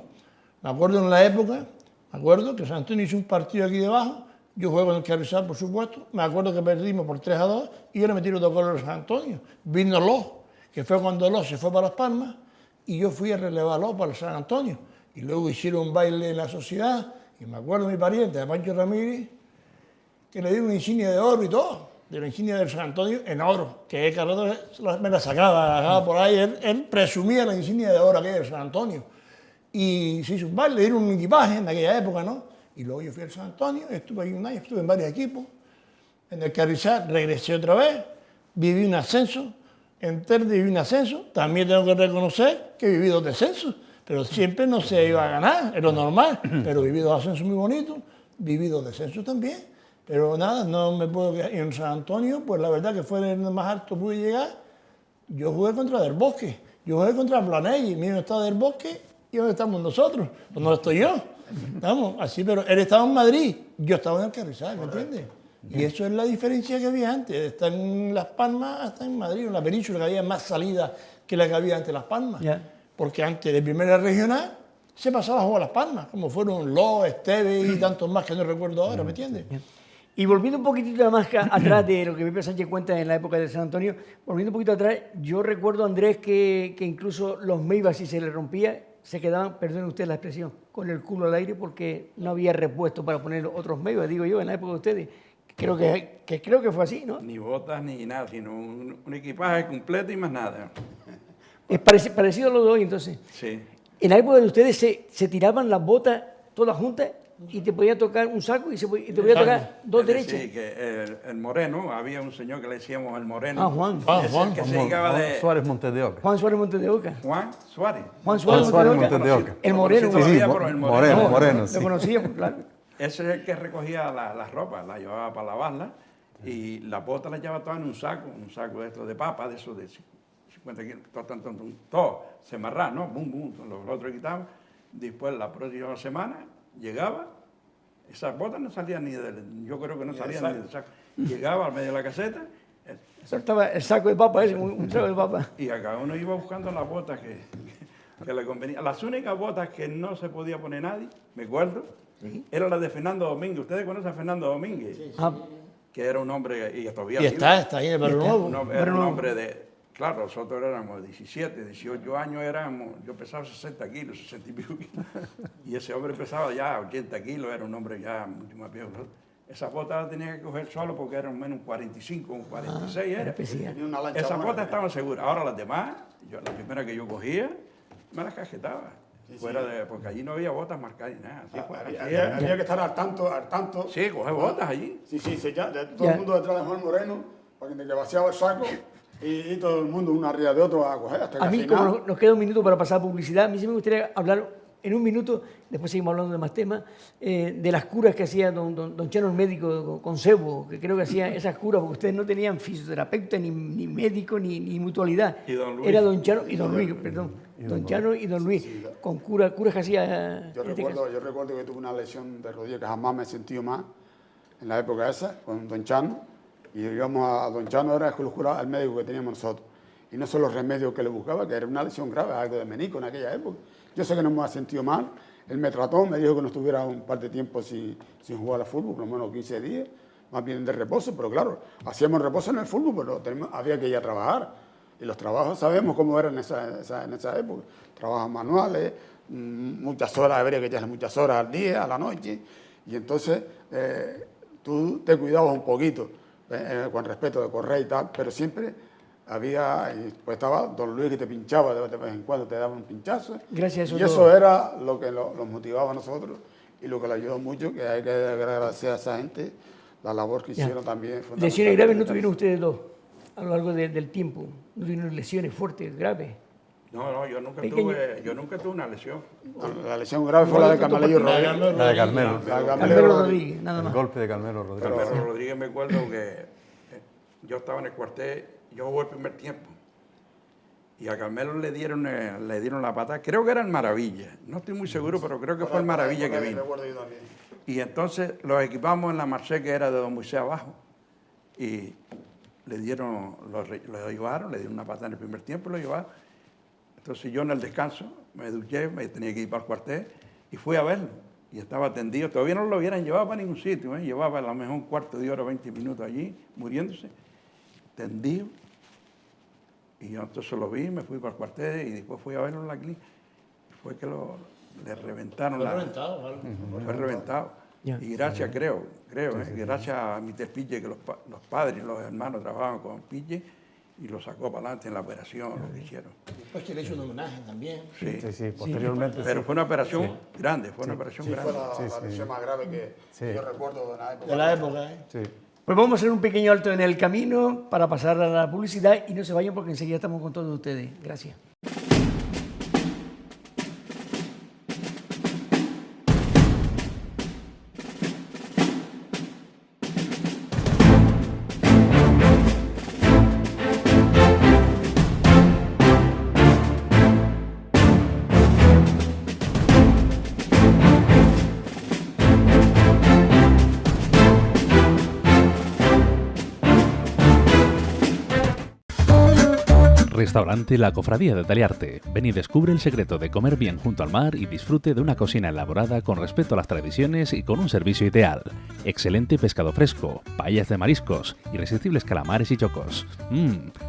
Me acuerdo en la época, que San Antonio hizo un partido aquí debajo, yo jugué con el Carrizal, por supuesto, me acuerdo que perdimos por 3-2 y yo le metí los 2 goles al San Antonio. Vino Los, que fue cuando Los se fue para Las Palmas, y yo fui a relevar a Los para el San Antonio. Y luego hicieron un baile en la sociedad, y me acuerdo de mi pariente, de Pancho Ramírez, que le dio una insignia de oro y todo, de la insignia del San Antonio en oro, que Carlos me la sacaba por ahí, él presumía la insignia de oro aquella del San Antonio. Y se hizo un baile, le dieron un equipaje en aquella época, ¿no? Y luego yo fui al San Antonio, estuve ahí un año, estuve en varios equipos. En el Carrizal regresé otra vez, viví un ascenso, en Telde viví un ascenso. También tengo que reconocer que viví 2 descensos, pero siempre no se iba a ganar, es lo normal. Pero viví 2 ascensos muy bonitos, viví 2 descensos también. Pero nada, no me puedo quedar. Y en San Antonio, pues la verdad que fue el más alto que pude llegar. Yo jugué contra Del Bosque, yo jugué contra Planelli, mío estaba Del Bosque y donde estamos nosotros, pues no estoy yo. Vamos, así, pero él estaba en Madrid, yo estaba en el Carrizal, ¿me entiendes? Y eso es la diferencia que había antes, de estar en Las Palmas hasta en Madrid, en la península, que había más salidas que la que había antes en Las Palmas. Porque antes de primera regional se pasaba a jugar a Las Palmas, como fueron Los, Esteve y tantos más que no recuerdo ahora, ¿me entiendes? Y volviendo un poquito más atrás de lo que Pepe Sánchez cuenta en la época de San Antonio, volviendo un poquito atrás, yo recuerdo, Andrés, que incluso los Meibas, si se les rompía, se quedaban, perdonen ustedes la expresión, con el culo al aire porque no había repuesto para poner otros Meibas, digo yo, en la época de ustedes. Creo que fue así, ¿no? Ni botas ni nada, sino un equipaje completo y más nada. Es parecido a lo de hoy, entonces. Sí. En la época de ustedes se tiraban las botas todas juntas y te podía tocar un saco y te podía tocar 2 derechas. Sí, que el Moreno, había un señor que le decíamos el Moreno. Ah, Juan. Ese que se dedicaba de... Suárez Montes de Oca. Juan Suárez Montes de Oca. Juan Suárez. Juan Suárez Montes de Oca. El Moreno. Sí, Sí, pero el Moreno, sí. Lo conocíamos, claro. Ese es el que recogía las ropas, las llevaba para lavarlas y las botas las llevaba todas en un saco de estos de papa, de esos de 50 kilos, todo, se amarraba, ¿no? Bum, bum, los otros quitaban. Después, la próxima semana, llegaba, esas botas no salían ni del, yo creo que no salían ni del saco. Llegaba al medio de la caseta. Soltaba el saco de papa, un saco de papa. Y acá uno iba buscando las botas que le convenía. Las únicas botas que no se podía poner nadie, me acuerdo, eran las de Fernando Domínguez. ¿Ustedes conocen a Fernando Domínguez? Ah, Que era un hombre, y todavía Y vive. está ahí en el Barrio Nuevo. Era un hombre de, claro, nosotros éramos 17, 18 años, yo pesaba 60 kilos, 60 y pico kilos, y ese hombre pesaba ya 80 kilos, era un hombre ya mucho más viejo. Esas botas las tenía que coger solo porque eran menos un 45, un 46 era. especial. Tenía una lancha Esas buena botas también. estaban seguras. Ahora las demás, la primera que yo cogía, me las cajetaba. Porque allí no había botas marcadas ni nada. Así, pues, Había que estar al tanto. sí, coger botas allí. Sí, todo el mundo detrás de Juan Moreno, porque te vaciaba el saco y todo el mundo uno arriba de otro a coger hasta que A mí, al final- como nos queda un minuto para pasar a publicidad, a mí sí me gustaría hablar en un minuto, después seguimos hablando de más temas, de las curas que hacía don Chano, el médico con Cebo, que creo que hacía esas curas, porque ustedes no tenían fisioterapeuta, ni médico, ni mutualidad. Y don Luis. Era don Chano y don Luis, perdón. Don Chano y don Luis, con curas que hacía... Yo en este caso. recuerdo que tuve una lesión de rodilla que jamás me he sentido mal en la época esa, con Don Chano, y íbamos a Don Chano, era el médico que teníamos nosotros, y no son los remedios que le buscaba, que era una lesión grave, algo de menisco en aquella época. Yo sé que no me ha sentido mal, él me trató, me dijo que no estuviera un par de tiempo sin jugar al fútbol, por lo menos 15 días, más bien de reposo, pero claro, hacíamos reposo en el fútbol, pero había que ir a trabajar. Y los trabajos sabemos cómo eran en esa época. Trabajos manuales, muchas horas, habría que echarle muchas horas al día, a la noche. Y entonces tú te cuidabas un poquito con respecto de correr y tal, pero siempre pues estaba don Luis que te pinchaba de vez en cuando, te daba un pinchazo. Gracias a y eso eso era lo que los motivaba a nosotros y lo que le ayudó mucho, que hay que agradecer a esa gente la labor que hicieron también. Lesiones graves no tuvieron ustedes dos a lo largo del tiempo, no tuvieron lesiones fuertes, graves. No, yo nunca tuve una lesión. La lesión grave fue la de Carmelo Rodríguez. La de Carmelo. Carmelo Rodríguez, nada El más. golpe de Carmelo Rodríguez. Carmelo Rodríguez, me acuerdo que yo estaba en el cuartel, yo jugué el primer tiempo. Y a Carmelo le dieron la patada, creo que era el Maravilla, no estoy muy seguro, pero creo que fue el Maravilla que vino. Y entonces los equipamos en la Marseille, que era de Don Moisés abajo, y lo llevaron, le dieron una patada en el primer tiempo y lo llevaron. Entonces yo en el descanso me duché, me tenía que ir para el cuartel y fui a verlo. Y estaba tendido, todavía no lo hubieran llevado para ningún sitio, llevaba a lo mejor un cuarto de hora, 20 minutos allí, muriéndose, tendido. Y yo entonces lo vi, me fui para el cuartel y después fui a verlo en la clínica. Fue que le reventaron Fue reventado, ¿vale? Fue reventado. Ya. Y gracias, creo, gracias a Mr. Pille, que los padres y los hermanos trabajaban con Pille y lo sacó para adelante en la operación, lo que hicieron. Después que le hizo un homenaje también. Sí, posteriormente. Pero fue una operación grande, fue una operación Fue grande. la lesión más grave que yo recuerdo de la época. De la época, ¿eh? Sí. Pues vamos a hacer un pequeño alto en el camino para pasar a la publicidad y no se vayan porque enseguida estamos con todos ustedes. Gracias. Restaurante La Cofradía de Taliarte. Ven y descubre el secreto de comer bien junto al mar y disfrute de una cocina elaborada con respeto a las tradiciones y con un servicio ideal. Excelente pescado fresco, paellas de mariscos, irresistibles calamares y chocos.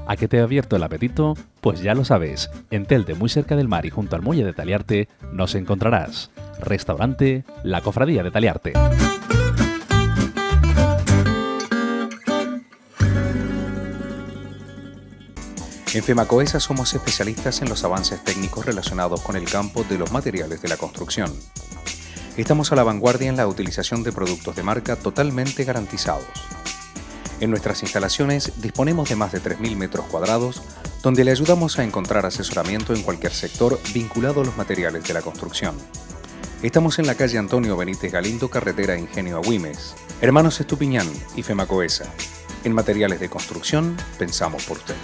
¿A qué te ha abierto el apetito? Pues ya lo sabes. En Telde, muy cerca del mar y junto al muelle de Taliarte, nos encontrarás. Restaurante La Cofradía de Taliarte. En FEMACOESA somos especialistas en los avances técnicos relacionados con el campo de los materiales de la construcción. Estamos a la vanguardia en la utilización de productos de marca totalmente garantizados. En nuestras instalaciones disponemos de más de 3.000 metros cuadrados, donde le ayudamos a encontrar asesoramiento en cualquier sector vinculado a los materiales de la construcción. Estamos en la calle Antonio Benítez Galindo, carretera Ingenio Agüimes. Hermanos Estupiñán y FEMACOESA. En materiales de construcción, pensamos por usted.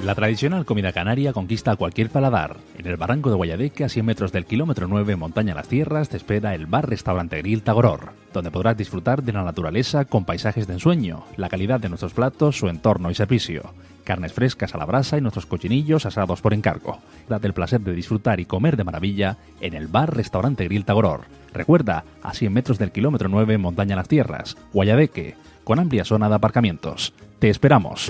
La tradicional comida canaria conquista a cualquier paladar. En el barranco de Guayadeque, a 100 metros del kilómetro 9, Montaña Las Tierras, te espera el bar-restaurante Grill Tagoror, donde podrás disfrutar de la naturaleza con paisajes de ensueño, la calidad de nuestros platos, su entorno y servicio. Carnes frescas a la brasa y nuestros cochinillos asados por encargo. Date el placer de disfrutar y comer de maravilla en el bar-restaurante Grill Tagoror. Recuerda, a 100 metros del kilómetro 9, Montaña Las Tierras, Guayadeque, con amplia zona de aparcamientos. Te esperamos.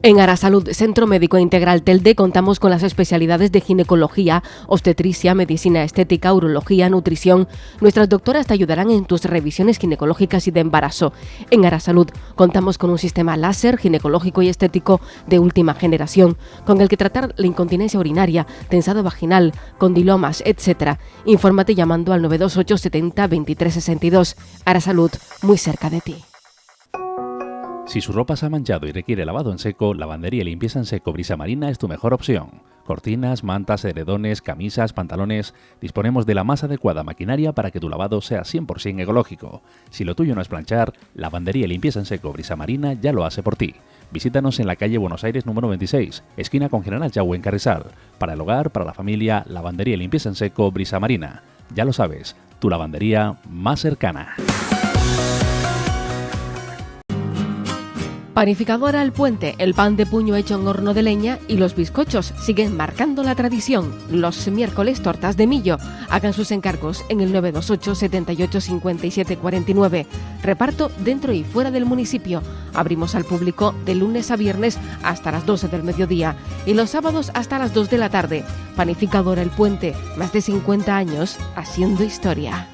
En Arasalud, Centro Médico Integral Telde, contamos con las especialidades de ginecología, obstetricia, medicina estética, urología, nutrición. Nuestras doctoras te ayudarán en tus revisiones ginecológicas y de embarazo. En Arasalud, contamos con un sistema láser ginecológico y estético de última generación, con el que tratar la incontinencia urinaria, tensado vaginal, condilomas, etc. Infórmate llamando al 928 70 23 62. Arasalud, muy cerca de ti. Si su ropa se ha manchado y requiere lavado en seco, Lavandería y Limpieza en Seco Brisa Marina es tu mejor opción. Cortinas, mantas, edredones, camisas, pantalones... Disponemos de la más adecuada maquinaria para que tu lavado sea 100% ecológico. Si lo tuyo no es planchar, Lavandería y Limpieza en Seco Brisa Marina ya lo hace por ti. Visítanos en la calle Buenos Aires número 26, esquina con General Yagüe en Carrizal. Para el hogar, para la familia, Lavandería y Limpieza en Seco Brisa Marina. Ya lo sabes, tu lavandería más cercana. Panificadora El Puente, el pan de puño hecho en horno de leña y los bizcochos siguen marcando la tradición. Los miércoles tortas de millo. Hagan sus encargos en el 928 78 57 49. Reparto dentro y fuera del municipio. Abrimos al público de lunes a viernes hasta las 12 del mediodía y los sábados hasta las 2 de la tarde. Panificadora El Puente, más de 50 años haciendo historia.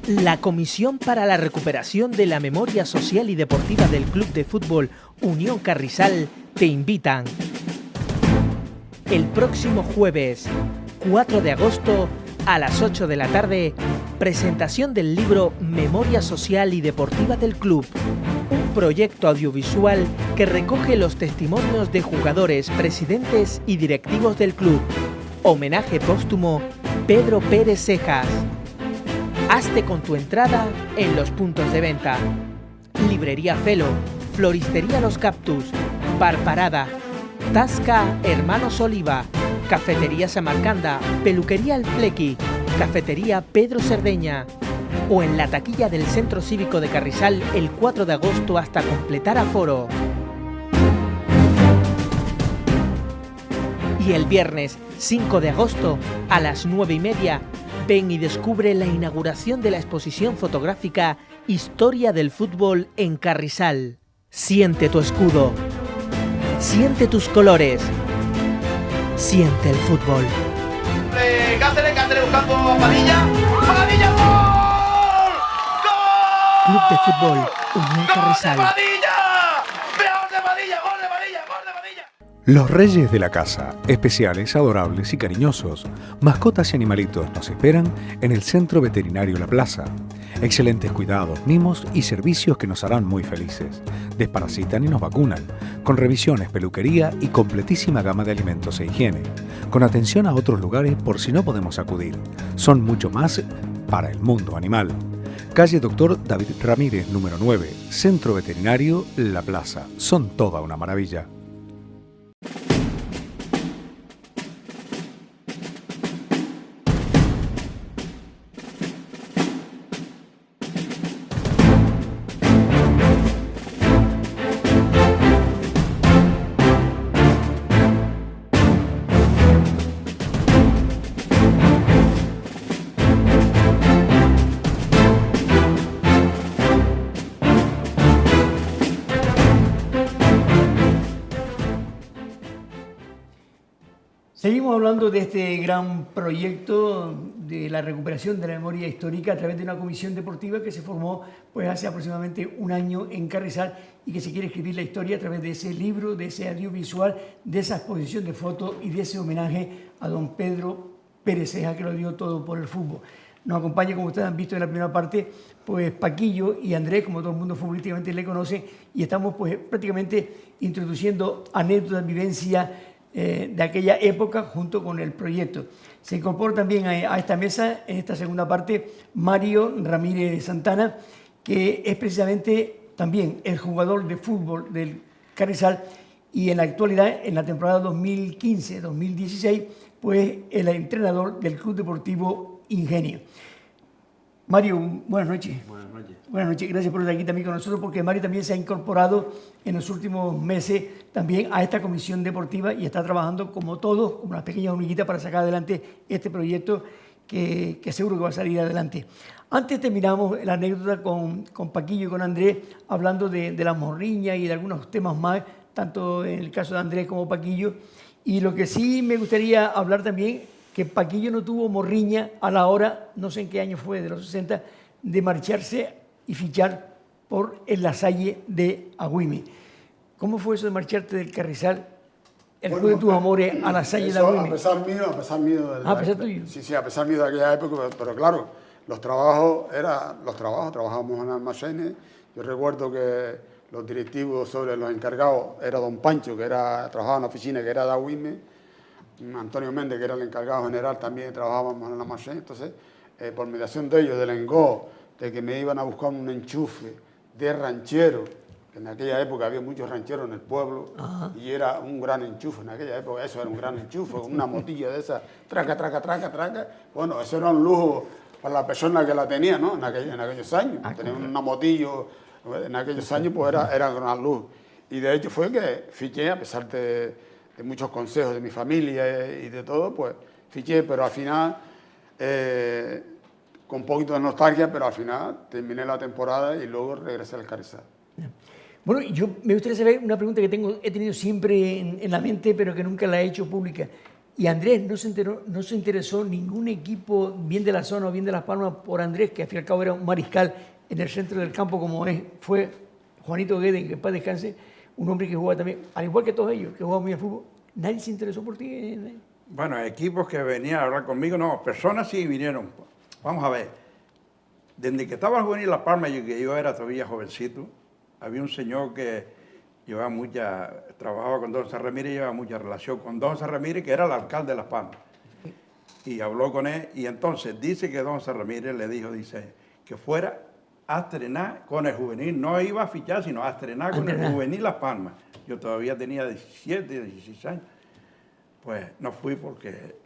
La Comisión para la Recuperación de la Memoria Social y Deportiva del Club de Fútbol Unión Carrizal te invitan el próximo jueves 4 de agosto a las 8 de la tarde, presentación del libro Memoria Social y Deportiva del Club, un proyecto audiovisual que recoge los testimonios de jugadores, presidentes y directivos del club. Homenaje póstumo Pedro Pérez Cejas. Hazte con tu entrada en los puntos de venta. Librería Felo, Floristería Los Cactus, Bar Parada, Tasca Hermanos Oliva, Cafetería Samarcanda, Peluquería El Flequi, Cafetería Pedro Cerdeña o en la taquilla del Centro Cívico de Carrizal el 4 de agosto hasta completar aforo. Y el viernes 5 de agosto a las 9:30 ven y descubre la inauguración de la exposición fotográfica Historia del Fútbol en Carrizal. Siente tu escudo, siente tus colores, siente el fútbol. Cáceres buscando a Padilla. ¡Padilla, gol! ¡Gol! Club de Fútbol Unión Carrizal. ¡Gol de Padilla! ¡Peor de Padilla! ¡Gol de Padilla! ¡Gol de Padilla! Los reyes de la casa, especiales, adorables y cariñosos. Mascotas y animalitos nos esperan en el Centro Veterinario La Plaza. Excelentes cuidados, mimos y servicios que nos harán muy felices. Desparasitan y nos vacunan, con revisiones, peluquería y completísima gama de alimentos e higiene. Con atención a otros lugares por si no podemos acudir. Son mucho más para el mundo animal. Calle Dr. David Ramírez, número 9, Centro Veterinario La Plaza. Son toda una maravilla. Seguimos hablando de este gran proyecto de la recuperación de la memoria histórica a través de una comisión deportiva que se formó pues hace aproximadamente un año en Carrizal y que se quiere escribir la historia a través de ese libro, de ese audiovisual, de esa exposición de fotos y de ese homenaje a don Pedro Pérez Cejas, que lo dio todo por el fútbol. Nos acompaña, como ustedes han visto en la primera parte, pues Paquillo y Andrés, como todo el mundo futbolísticamente le conoce, y estamos pues prácticamente introduciendo anécdotas, vivencias de aquella época junto con el proyecto. Se incorpora también a esta mesa, en esta segunda parte, Mario Ramírez Santana, que es precisamente también el jugador de fútbol del Carrizal y en la actualidad, en la temporada 2015-2016, pues el entrenador del Club Deportivo Ingenio. Mario, buenas noches. Buenas noches. Buenas noches, gracias por estar aquí también con nosotros, porque Mario también se ha incorporado en los últimos meses también a esta comisión deportiva y está trabajando como todos, como una pequeña hormiguita para sacar adelante este proyecto que seguro que va a salir adelante. Antes terminamos la anécdota con Paquillo y con Andrés, hablando de la morriña y de algunos temas más, tanto en el caso de Andrés como Paquillo. Y lo que sí me gustaría hablar también, que Paquillo no tuvo morriña a la hora, no sé en qué año fue, de los 60, de marcharse y fichar por el Lasalle de Agüime. ¿Cómo fue eso de marcharte del Carrizal, el club de tus amores, a Lasalle de Agüime? A pesar mío. A pesar tuyo. Sí, a pesar mío de aquella época, pero claro, los trabajos, trabajábamos en almacenes. Yo recuerdo que los directivos sobre los encargados era don Pancho, que trabajaba en la oficina, que era de Agüime, Antonio Méndez, que era el encargado general, también trabajábamos en el almacén. Entonces, por mediación de ellos, del ENGO, de que me iban a buscar un enchufe de ranchero, que en aquella época había muchos rancheros en el pueblo, y era un gran enchufe, en aquella época eso era un gran enchufe, una motilla de esa, traca. Bueno, eso era un lujo para la persona que la tenía, ¿no? En aquellos años. Tener una motillo en aquellos años pues era gran luz. Y de hecho fue que fiché, a pesar de muchos consejos de mi familia y de todo, pues fiché, pero al final, con un poquito de nostalgia, pero al final terminé la temporada y luego regresé al Carrizal. Bueno, yo me gustaría saber una pregunta que he tenido siempre en la mente, pero que nunca la he hecho pública. Y Andrés, ¿no se interesó ningún equipo, bien de la zona o bien de Las Palmas, por Andrés, que al fin y al cabo era un mariscal en el centro del campo, como fue Juanito Guede, que en paz descanse, un hombre que jugaba también, al igual que todos ellos, que jugaban muy al fútbol? ¿Nadie se interesó por ti? Bueno, equipos que venían a hablar conmigo, no, personas sí vinieron. Vamos a ver, desde que estaba juvenil Las Palmas, que yo era todavía jovencito, había un señor que trabajaba con don José Ramírez y llevaba mucha relación con don José Ramírez, que era el alcalde de Las Palmas. Y habló con él, y entonces dice que don José Ramírez le dijo, que fuera a estrenar con el juvenil, no iba a fichar, sino a estrenar con el juvenil Las Palmas. Yo todavía tenía 17, 16 años. Pues no fui porque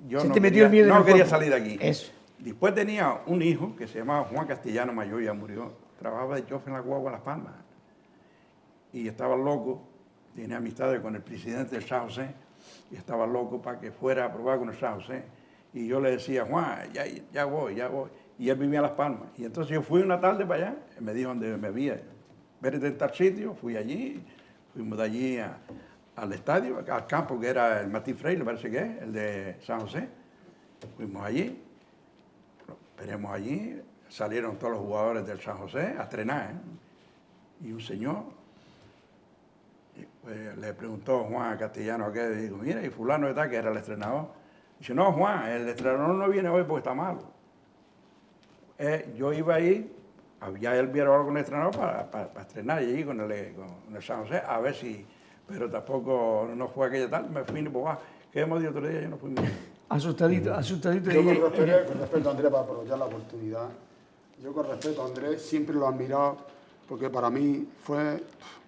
yo no quería salir de aquí. Eso. Después tenía un hijo que se llamaba Juan Castellano Mayor, ya murió. Trabajaba de chofer en la guagua Las Palmas. Y estaba loco, tenía amistades con el presidente del San José, y estaba loco para que fuera a probar con el San José. Y yo le decía, Juan, ya voy. Y él vivía en Las Palmas. Y entonces yo fui una tarde para allá, y me dijo dónde me había, vete en tal sitio, fui allí, fuimos de allí al estadio, al campo que era el Martín Freire, parece que es, el de San José. Fuimos allí, esperemos allí, salieron todos los jugadores del San José a estrenar, y un señor pues, le preguntó a Juan Castellano aquel, y dijo, mira, y fulano está, que era el entrenador. Dice, no, Juan, el entrenador no viene hoy porque está malo. Yo iba ahí, ya él vieron algo con el entrenador para estrenar allí con el San José, a ver si, pero tampoco no fue aquella tal, me fui, pues, ¿qué hemos dicho otro día? Yo no fui. Asustadito. Yo con respecto a Andrés, para aprovechar la oportunidad, yo con respecto a Andrés siempre lo he admirado porque para mí fue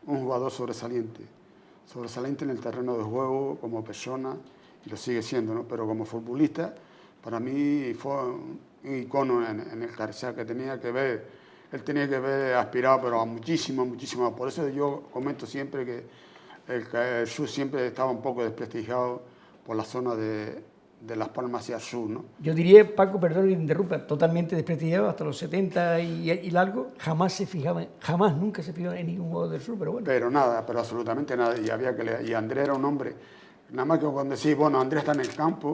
un jugador sobresaliente en el terreno de juego, como persona, y lo sigue siendo, ¿no? Pero como futbolista, para mí fue un icono en el Carrizal que tenía que ver, él tenía que ver aspirado, pero a muchísimo. Por eso yo comento siempre que el sur siempre estaba un poco desprestigiado por la zona de Las Palmas hacia el sur, ¿no? Yo diría, Paco, perdón que interrumpa, totalmente desprestigiado hasta los 70 y largo, nunca se fijaba en ningún jugador del sur, pero bueno. Pero absolutamente nada, y Andrés era un hombre, nada más que cuando decís, bueno, Andrés está en el campo,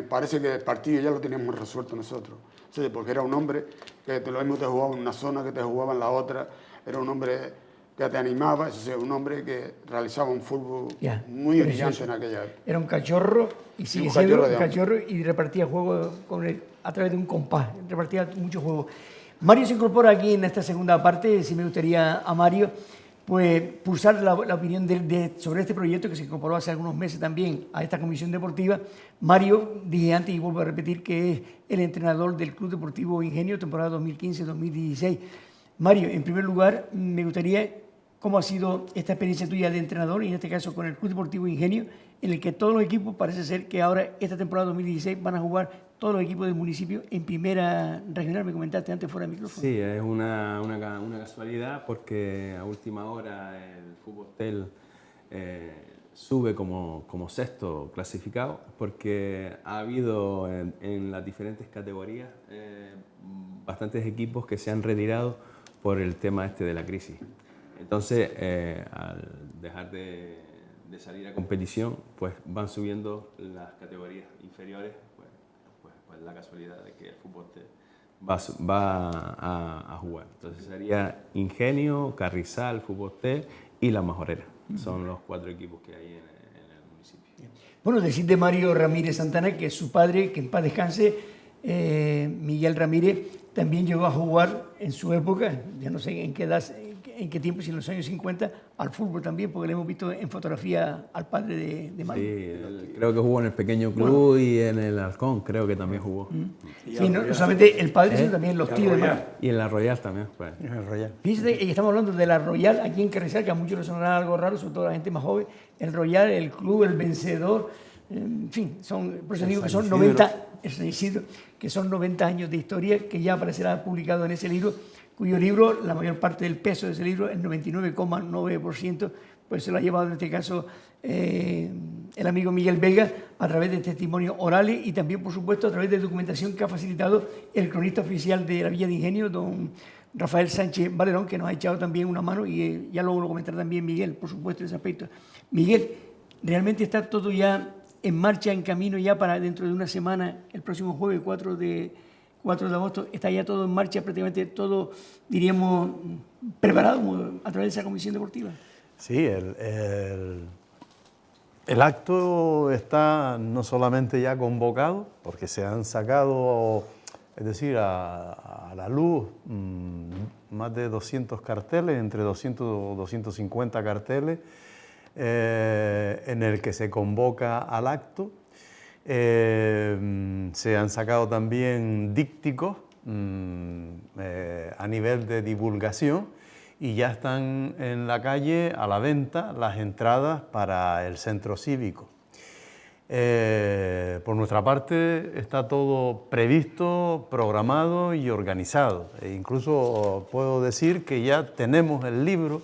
parece que el partido ya lo teníamos resuelto nosotros, sí, porque era un hombre que lo mismo te jugaba en una zona, que te jugaba en la otra, era un hombre que te animaba, ese es un hombre que realizaba un fútbol muy precioso. brillante en aquella época. Era un cachorro y sigue un siendo cachorro un de cachorro y repartía juegos a través de un compás, repartía muchos juegos. Mario se incorpora aquí en esta segunda parte, si me gustaría a Mario pues pulsar la opinión sobre este proyecto que se incorporó hace algunos meses también a esta comisión deportiva. Mario, dije antes y vuelvo a repetir que es el entrenador del Club Deportivo Ingenio, temporada 2015-2016. Mario, en primer lugar, me gustaría cómo ha sido esta experiencia tuya de entrenador, y en este caso con el Club Deportivo Ingenio, en el que todos los equipos, parece ser que ahora, esta temporada 2016, van a jugar todos los equipos del municipio en primera regional, me comentaste antes fuera de micrófono. Sí, es una casualidad porque a última hora el Fútbol sube como sexto clasificado porque ha habido en las diferentes categorías bastantes equipos que se han retirado por el tema de la crisis. Entonces, al dejar de salir a competición, pues van subiendo las categorías inferiores, pues la casualidad de que el Fútbol va a jugar. Entonces sería Ingenio, Carrizal, Fútbol y La Majorera. Son los 4 equipos que hay en el municipio. Bueno, decir de Mario Ramírez Santana que su padre, que en paz descanse, Miguel Ramírez, también llegó a jugar en su época, ya no sé en qué edad, en qué tiempo, si en los años 50, al fútbol también, porque le hemos visto en fotografía al padre de Mario. Sí, creo que jugó en el Pequeño Club y en el Halcón, creo que también jugó. Sí, no solamente el padre, sino también los tíos de Mario. Y en la Royal también. Pues. En el Royal. Fíjate, y estamos hablando de la Royal aquí en Carrizal, que a muchos les sonará algo raro, sobre todo a la gente más joven. El Royal, el club, el vencedor, en fin, por eso digo que son 90, que son 90 años de historia, que ya aparecerá publicado en ese libro, cuyo libro, la mayor parte del peso de ese libro, el 99,9%, pues se lo ha llevado en este caso el amigo Miguel Vega a través de testimonios orales y también, por supuesto, a través de documentación que ha facilitado el cronista oficial de la Villa de Ingenio, don Rafael Sánchez Valerón, que nos ha echado también una mano y ya luego lo comentará también Miguel, por supuesto, en ese aspecto. Miguel, ¿realmente está todo ya en marcha, en camino ya para dentro de una semana, el próximo jueves 4 de agosto, está ya todo en marcha, prácticamente todo, diríamos, preparado a través de esa comisión deportiva? Sí, el acto está no solamente ya convocado, porque se han sacado, es decir, a la luz más de 200 carteles, entre 200 o 250 carteles, en el que se convoca al acto. Se han sacado también dípticos a nivel de divulgación y ya están en la calle a la venta las entradas para el centro cívico. Por nuestra parte está todo previsto, programado y organizado. E incluso puedo decir que ya tenemos el libro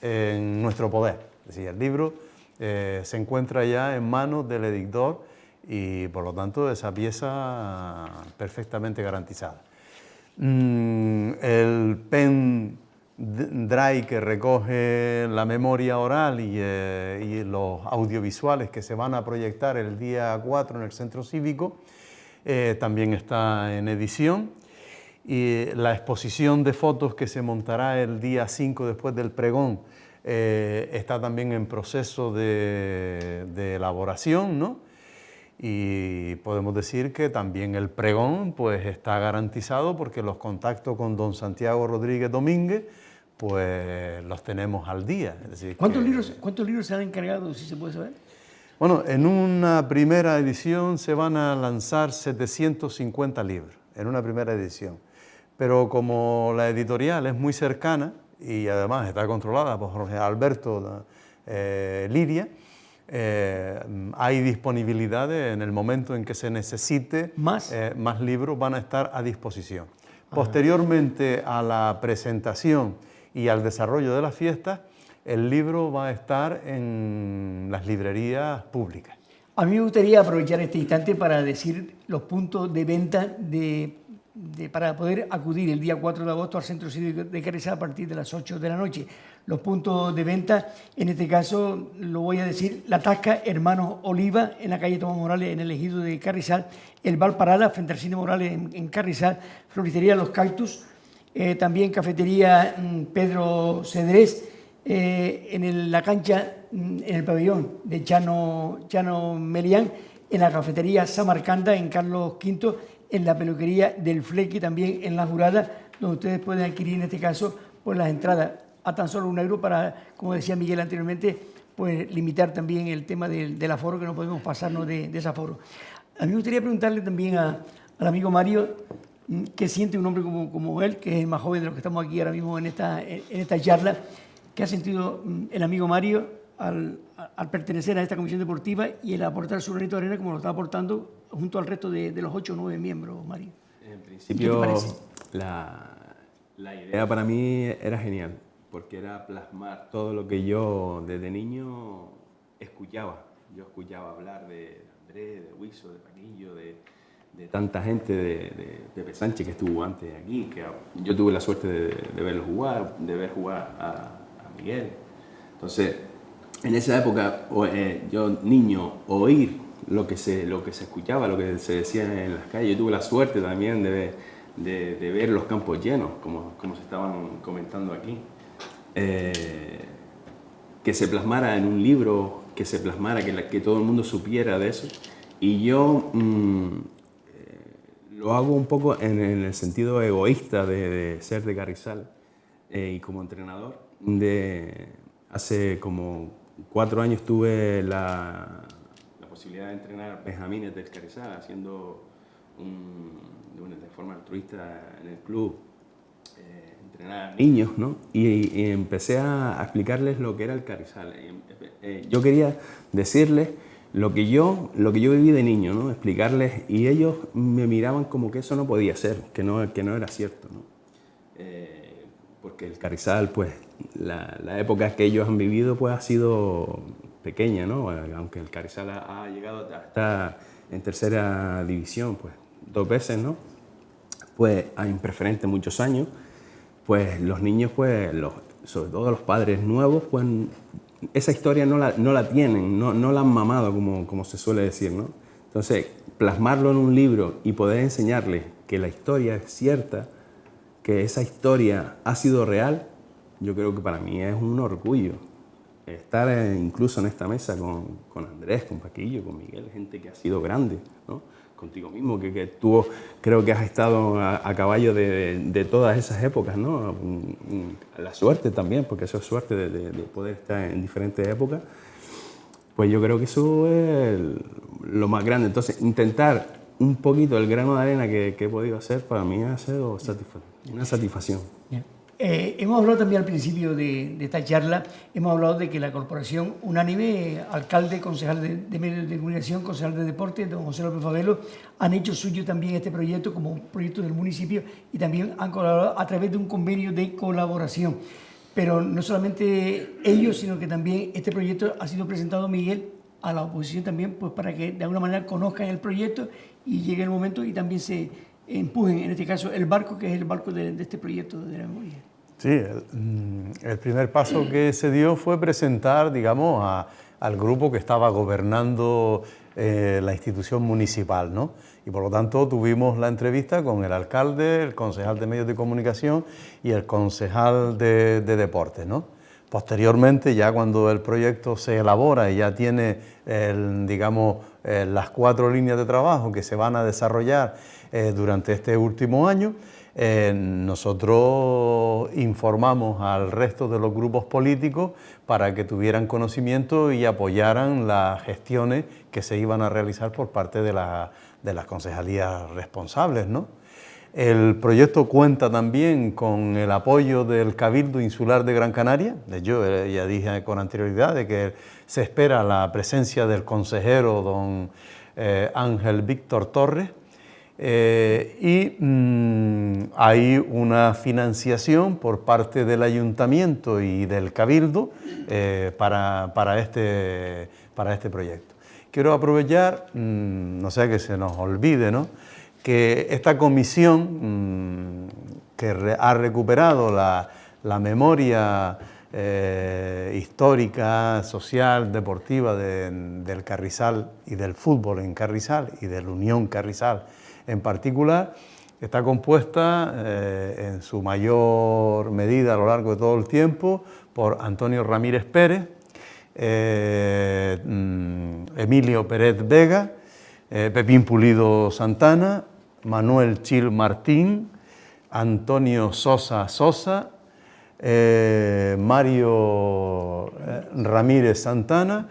en nuestro poder. Es decir, el libro se encuentra ya en manos del editor y por lo tanto esa pieza perfectamente garantizada. El pen drive que recoge la memoria oral y los audiovisuales que se van a proyectar el día 4 en el centro cívico también está en edición, y la exposición de fotos que se montará el día 5 después del pregón está también en proceso de elaboración, ¿no? Y podemos decir que también el pregón pues está garantizado porque los contactos con don Santiago Rodríguez Domínguez pues los tenemos al día. Es decir, ¿Cuántos libros se han encargado, si se puede saber? Bueno, en una primera edición se van a lanzar 750 libros, en una primera edición. Pero como la editorial es muy cercana y además está controlada por Jorge Alberto Liria, hay disponibilidad en el momento en que se necesite, más libros van a estar a disposición. Posteriormente a la presentación y al desarrollo de las fiestas, el libro va a estar en las librerías públicas. A mí me gustaría aprovechar este instante para decir los puntos de venta para poder acudir el día 4 de agosto al Centro Cívico de Carrizal a partir de las 8 de la noche. Los puntos de venta, en este caso lo voy a decir: La Tasca Hermanos Oliva en la calle Tomás Morales en el ejido de Carrizal, el Bar Parada frente al Cine Morales en Carrizal, Floristería Los Cactus, también Cafetería Pedro Cedrés, en la cancha, en el pabellón de Chano Melián, en la cafetería Samarcanda, en Carlos V, en la peluquería del Flequi, también en La Jurada, donde ustedes pueden adquirir en este caso pues las entradas a tan solo €1 para, como decía Miguel anteriormente, pues limitar también el tema del aforo, que no podemos pasarnos de ese aforo. A mí me gustaría preguntarle también al amigo Mario, ¿qué siente un hombre como él, que es el más joven de los que estamos aquí ahora mismo en esta charla? ¿Qué ha sentido el amigo Mario al pertenecer a esta comisión deportiva y el aportar su granito de arena como lo está aportando junto al resto de los 8 o 9 miembros, Mario? En principio, la idea para mí era genial, porque era plasmar todo lo que yo desde niño escuchaba. Yo escuchaba hablar de Andrés, de Huizo, de Paquillo, de tanta gente, de Pepe Sánchez, que estuvo antes aquí, que yo tuve la suerte de verlo jugar, de ver jugar a Miguel. Entonces, en esa época, yo niño, oír lo que se escuchaba, lo que se decía en las calles. Yo tuve la suerte también de ver los campos llenos, como se estaban comentando aquí. Que se plasmara en un libro, que se plasmara, que todo el mundo supiera de eso. Y yo lo hago un poco en el sentido egoísta de ser de Carrizal y como entrenador. Hace como 4 años tuve la posibilidad de entrenar benjamines del Carrizal, haciendo de forma altruista en el club, entrenar a niños, ¿no? Y empecé a explicarles lo que era el Carrizal. Yo quería decirles lo que yo viví de niño, ¿no? Explicarles, y ellos me miraban como que eso no podía ser, que no era cierto, ¿no? Porque el Carrizal, pues, la época que ellos han vivido, pues, ha sido pequeña, ¿no? Aunque el Carrizal ha llegado hasta en tercera división, pues, 2 veces, ¿no? Pues, en preferente muchos años, pues, los niños, pues, sobre todo los padres nuevos, pues, esa historia no la tienen, no la han mamado, como se suele decir, ¿no? Entonces, plasmarlo en un libro y poder enseñarles que la historia es cierta, que esa historia ha sido real, yo creo que para mí es un orgullo. Estar incluso en esta mesa con Andrés, con Paquillo, con Miguel, gente que ha sido grande, ¿no? Contigo mismo, que tú creo que has estado a caballo de todas esas épocas, ¿no? La suerte también, porque eso es suerte de poder estar en diferentes épocas. Pues yo creo que eso es lo más grande. Entonces, intentar un poquito el grano de arena que he podido hacer, para mí ha sido una satisfacción. Hemos hablado también al principio de esta charla, hemos hablado de que la corporación unánime, alcalde, concejal de medios de comunicación, concejal de deporte, don José López Favelo, han hecho suyo también este proyecto como un proyecto del municipio y también han colaborado a través de un convenio de colaboración. Pero no solamente ellos, sino que también este proyecto ha sido presentado, Miguel, a la oposición también, pues para que de alguna manera conozcan el proyecto y llegue el momento y también se empujen, en este caso, el barco, que es el barco de este proyecto de la memoria. Sí, el primer paso que se dio fue presentar, digamos, al grupo que estaba gobernando la institución municipal, ¿no? Y por lo tanto tuvimos la entrevista con el alcalde, el concejal de medios de comunicación y el concejal de deportes, ¿no? Posteriormente, ya cuando el proyecto se elabora y ya tiene, digamos, las 4 líneas de trabajo que se van a desarrollar durante este último año, nosotros informamos al resto de los grupos políticos para que tuvieran conocimiento y apoyaran las gestiones que se iban a realizar por parte de las concejalías responsables, ¿no? El proyecto cuenta también con el apoyo del Cabildo Insular de Gran Canaria. Yo ya dije con anterioridad de que se espera la presencia del consejero don Ángel Víctor Torres. Hay una financiación por parte del Ayuntamiento y del Cabildo para este proyecto. Quiero aprovechar, no sea que se nos olvide, ¿no?, que esta comisión que ha recuperado la memoria histórica, social, deportiva del Carrizal y del fútbol en Carrizal y de la Unión Carrizal en particular, está compuesta en su mayor medida a lo largo de todo el tiempo por Antonio Ramírez Pérez, Emilio Pérez Vega, Pepín Pulido Santana, Manuel Chil Martín, Antonio Sosa Sosa, Mario Ramírez Santana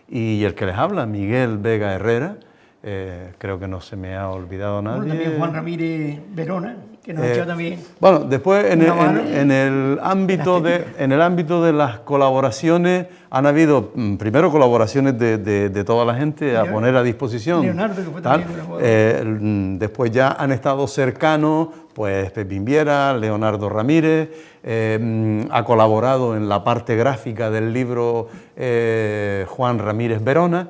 y el que les habla, Miguel Vega Herrera. Creo que no se me ha olvidado nadie. Bueno, también Juan Ramírez Verona, que nos ha echado también. Bueno, después en el ámbito de las colaboraciones han habido primero colaboraciones de toda la gente a poner a disposición. Leonardo, que fue también un jugador. Después ya han estado cercanos, pues Pepín Viera, Leonardo Ramírez, ha colaborado en la parte gráfica del libro Juan Ramírez Verona.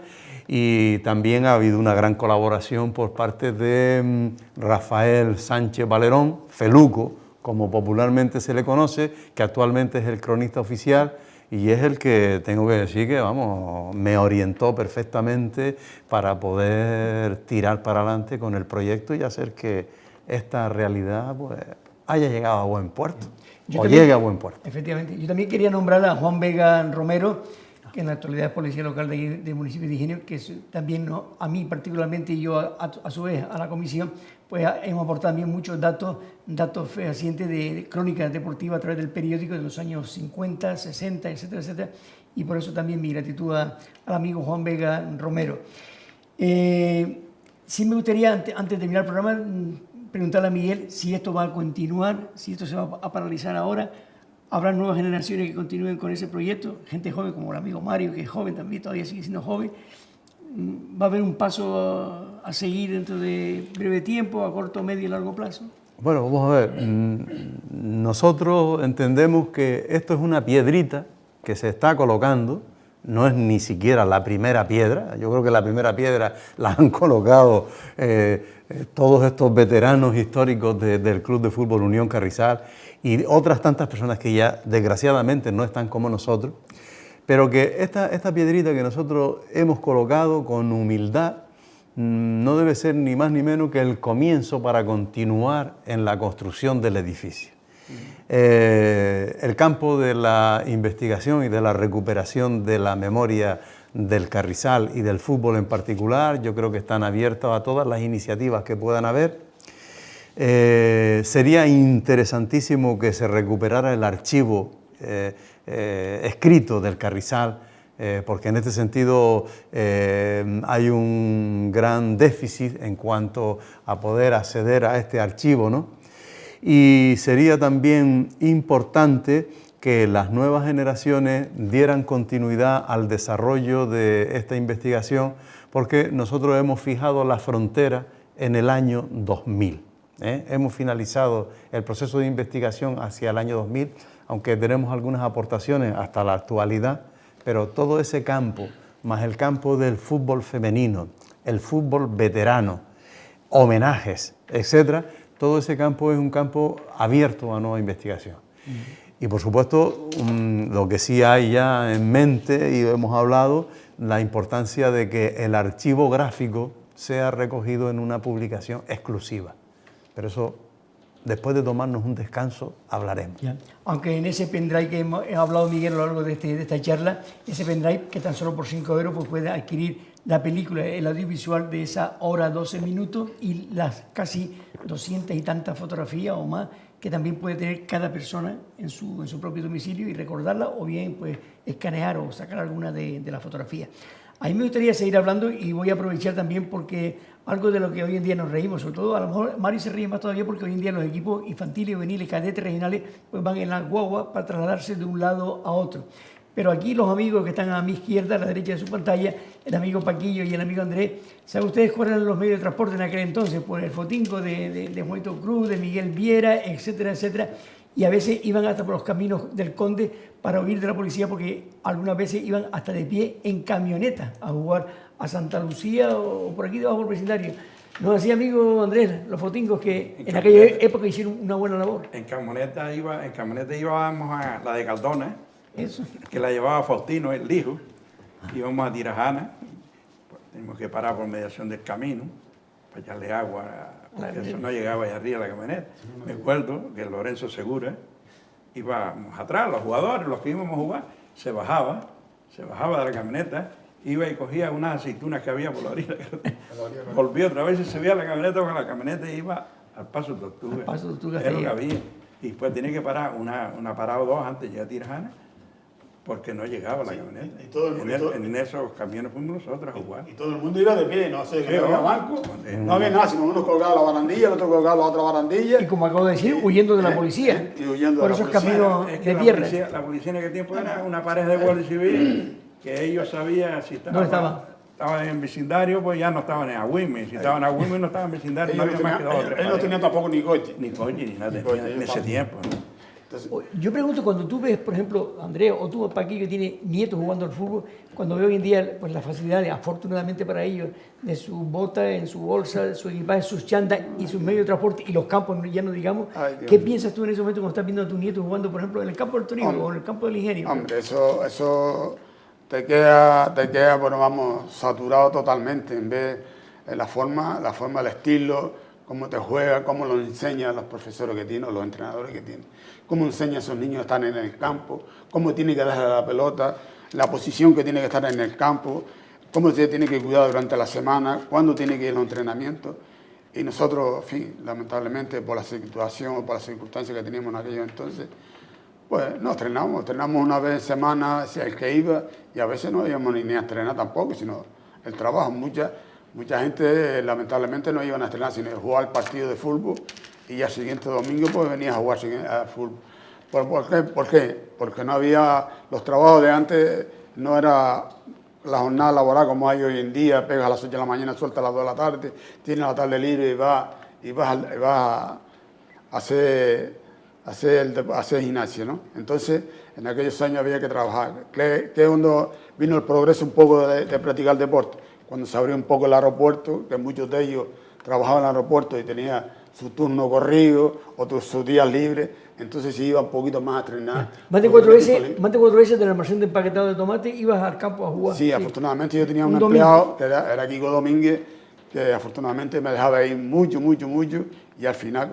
Y también ha habido una gran colaboración por parte de Rafael Sánchez Valerón, Feluco, como popularmente se le conoce, que actualmente es el cronista oficial y es el que, tengo que decir que, vamos, me orientó perfectamente para poder tirar para adelante con el proyecto y hacer que esta realidad pues, haya llegado a buen puerto, llegue a buen puerto. Efectivamente. Yo también quería nombrar a Juan Vega Romero, que en la actualidad es policía local del municipio de Ingenio, que también a mí particularmente y yo a su vez a la comisión, pues hemos aportado también muchos datos fehacientes de crónicas deportivas a través del periódico de los años 50, 60, etcétera, etcétera, y por eso también mi gratitud al amigo Juan Vega Romero. Sí me gustaría, antes de terminar el programa, preguntarle a Miguel si esto va a continuar, si esto se va a paralizar ahora. Habrá nuevas generaciones que continúen con ese proyecto, gente joven como el amigo Mario, que es joven también, todavía sigue siendo joven. ¿Va a haber un paso a seguir dentro de breve tiempo, a corto, medio y largo plazo? Bueno, vamos a ver, nosotros entendemos que esto es una piedrita que se está colocando, no es ni siquiera la primera piedra, yo creo que la primera piedra la han colocado todos estos veteranos históricos del Club de Fútbol Unión Carrizal y otras tantas personas que ya desgraciadamente no están como nosotros, pero que esta piedrita que nosotros hemos colocado con humildad no debe ser ni más ni menos que el comienzo para continuar en la construcción del edificio. El campo de la investigación y de la recuperación de la memoria del Carrizal y del fútbol en particular, yo creo que están abiertos a todas las iniciativas que puedan haber. Sería interesantísimo que se recuperara el archivo escrito del Carrizal, porque en este sentido hay un gran déficit en cuanto a poder acceder a este archivo, ¿no? Y sería también importante que las nuevas generaciones dieran continuidad al desarrollo de esta investigación, porque nosotros hemos fijado la frontera en el año 2000. Hemos finalizado el proceso de investigación hacia el año 2000, aunque tenemos algunas aportaciones hasta la actualidad, pero todo ese campo, más el campo del fútbol femenino, el fútbol veterano, homenajes, etcétera, todo ese campo es un campo abierto a nueva investigación. Y por supuesto, lo que sí hay ya en mente, y hemos hablado, la importancia de que el archivo gráfico sea recogido en una publicación exclusiva. Pero eso, después de tomarnos un descanso, hablaremos. Ya. Aunque en ese pendrive que hemos hablado Miguel a lo largo de esta charla, ese pendrive que tan solo por 5 € pues puede adquirir la película, el audiovisual de esa hora 12 minutos y las casi 200 y tantas fotografías o más que también puede tener cada persona en su propio domicilio y recordarla o bien pues escanear o sacar alguna de las fotografías. A mí me gustaría seguir hablando y voy a aprovechar también porque algo de lo que hoy en día nos reímos, sobre todo a lo mejor Mario se ríe más todavía porque hoy en día los equipos infantiles, juveniles, cadetes, regionales pues van en la guagua para trasladarse de un lado a otro. Pero aquí los amigos que están a mi izquierda, a la derecha de su pantalla, el amigo Paquillo y el amigo Andrés, ¿saben ustedes cuáles eran los medios de transporte en aquel entonces? Pues el Fotinco de Juanito Cruz, de Miguel Viera, etcétera, etcétera. Y a veces iban hasta por los caminos del Conde para huir de la policía porque algunas veces iban hasta de pie en camioneta a jugar a Santa Lucía o por aquí debajo del vecindario. ¿No así, amigo Andrés, los fotincos que en aquella época hicieron una buena labor? En camioneta íbamos a la de Caldona, Eso. que la llevaba Faustino, el hijo. Íbamos a Tirajana, teníamos que parar por mediación del camino para echarle agua, porque eso no llegaba allá arriba la camioneta. Me acuerdo que Lorenzo Segura íbamos atrás, los jugadores, los que íbamos a jugar, se bajaba de la camioneta, iba y cogía unas aceitunas que había por la orilla, volvía otra vez y se subía a la camioneta con la camioneta y iba al Paso de Tortuga. Al Paso de Tortuga, es lo que había. Y después tenía que parar una parada o dos antes de llegar a Tirajana, porque no llegaba la camioneta. En esos camiones fuimos nosotros a jugar. Y todo el mundo iba de pie, no sé, no había banco, no había nada, sino uno colgaba la barandilla, el otro colgaba la otra barandilla. Y como acabo de decir, huyendo de la policía. Y huyendo por de la esos policía. caminos de tierra. La policía en aquel tiempo era una pareja de guardia civil que ellos sabían si estaban en el vecindario, pues ya no estaban en Agüime. Si estaban en Agüime no estaban en vecindario, no había más que dos o tres. Él no tenía tampoco ni coche. Ni coche, ni nada, en ese tiempo, ¿no? Entonces, yo pregunto, cuando tú ves, por ejemplo, Andrés, o tú, Paquillo, que tiene nietos jugando al fútbol, cuando veo hoy en día pues, las facilidades, afortunadamente para ellos, de su bota, en su bolsa, su equipaje, sus chandas y sus medios de transporte y los campos, ya no digamos, ¿qué piensas tú en ese momento cuando estás viendo a tus nietos jugando, por ejemplo, en el campo del Torino o en el campo del Ingenio? Hombre, eso te queda, bueno, vamos, saturado totalmente, en vez de la forma, el estilo, cómo te juega, cómo lo enseñan los profesores que tienen o los entrenadores que tienen, cómo enseñan a esos niños a estar en el campo, cómo tiene que darle la pelota, la posición que tiene que estar en el campo, cómo se tiene que cuidar durante la semana, cuándo tiene que ir a los entrenamientos. Y nosotros, en fin, lamentablemente por la situación o por las circunstancias que teníamos en aquellos entonces, pues no entrenamos una vez en semana, si el que iba, y a veces no íbamos ni a entrenar tampoco, sino el trabajo. Mucha gente lamentablemente no iban a estrenar, sino a jugar el partido de fútbol y al siguiente domingo pues venías a jugar al fútbol. ¿Por qué? Porque no había, los trabajos de antes no era la jornada laboral como hay hoy en día, pegas a las 8 de la mañana, sueltas a las 2 de la tarde, tienes la tarde libre y vas a hacer gimnasia, ¿no? Entonces, en aquellos años había que trabajar. Que cuando vino el progreso un poco de practicar deporte, cuando se abrió un poco el aeropuerto, que muchos de ellos trabajaban en el aeropuerto y tenían su turno corrido o sus días libres, entonces se iba un poquito más a entrenar. Más de 4 veces del almacén de empaquetado de tomate ibas al campo a jugar. Sí, afortunadamente yo tenía un empleado, que era Kiko Domínguez, que afortunadamente me dejaba ir mucho, y al final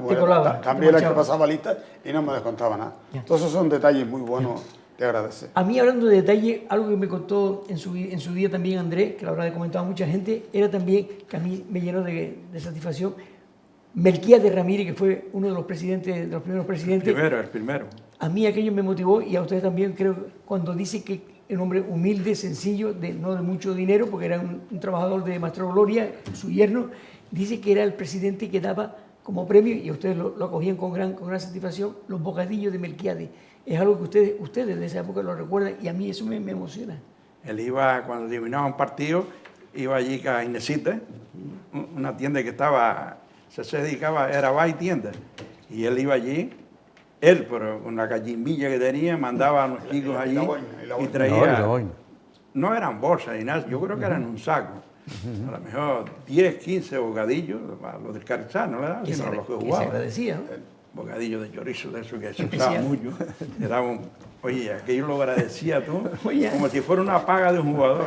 también era el que pasaba lista y no me descontaba nada. Entonces son detalles muy buenos de agradecer. A mí, hablando de detalle, algo que me contó en su día también Andrés, que lo habrá comentado mucha gente, era también, que a mí me llenó de satisfacción, Melquiades Ramírez, que fue uno de los primeros presidentes. El primero. A mí aquello me motivó, y a ustedes también, creo, cuando dice que era un hombre humilde, sencillo, no de mucho dinero, porque era un trabajador de Maestro Gloria, su yerno, dice que era el presidente que daba como premio, y ustedes lo acogían con gran satisfacción, los bocadillos de Melquiades. Es algo que ustedes de esa época lo recuerdan, y a mí eso me emociona. Él iba, cuando terminaba un partido, iba allí a Inesita, una tienda que estaba, se dedicaba, era bar y tienda, y él iba allí, pero con la gallimbilla que tenía, mandaba a los chicos allí y traía, no eran bolsas ni nada, yo creo que eran un saco. A lo mejor 10, 15 bocadillos, los del Carrizal, no le daban, sino los que jugaban. Se agradecía, ¿no? Bocadillo de chorizo, de eso que se usaba mucho. Oye, aquello lo agradecía tú, como si fuera una paga de un jugador.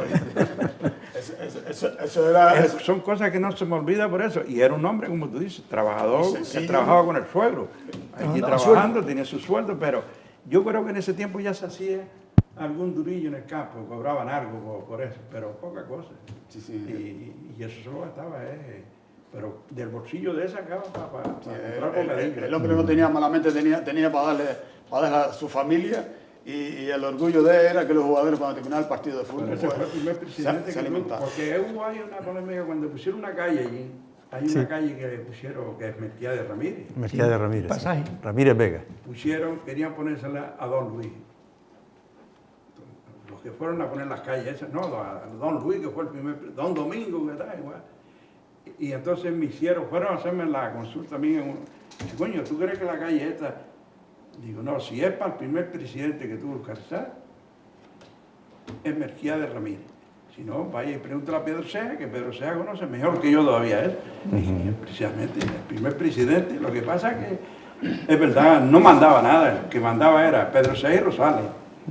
Son cosas que no se me olvida por eso. Y era un hombre, como tú dices, trabajador, él trabajaba con el suegro. Aquí trabajando, tenía su sueldo, pero yo creo que en ese tiempo ya se hacía algún durillo en el campo, cobraban algo por eso, pero poca cosa. Y eso se lo gastaba, pero del bolsillo de esa sacaba para comprar bocadillo. El hombre no tenía malamente, tenía para darle a su familia, y el orgullo de él era que los jugadores cuando terminaban el partido de fútbol ese fue el primer presidente se alimentaban. Porque hay una polémica cuando pusieron una calle allí. Hay una calle que pusieron que es Melquiades Ramírez. Melquiades Ramírez. Pasaje. Ramírez Vega. Querían ponérsela a Don Luis. Los que fueron a poner las calles esas, no, a Don Luis, que fue el primer, Don Domingo, que está igual. Y entonces fueron a hacerme la consulta a mí. Dice, coño, ¿tú crees que la calle esta? Digo, no, si es para el primer presidente que tuvo el Carrizal, es Melquiades Ramírez. Si no, vaya y pregúntale a Pedro Sea, que Pedro Sea conoce mejor que yo todavía él. Y precisamente el primer presidente. Lo que pasa es que, es verdad, no mandaba nada. El que mandaba era Pedro Sea y Rosales.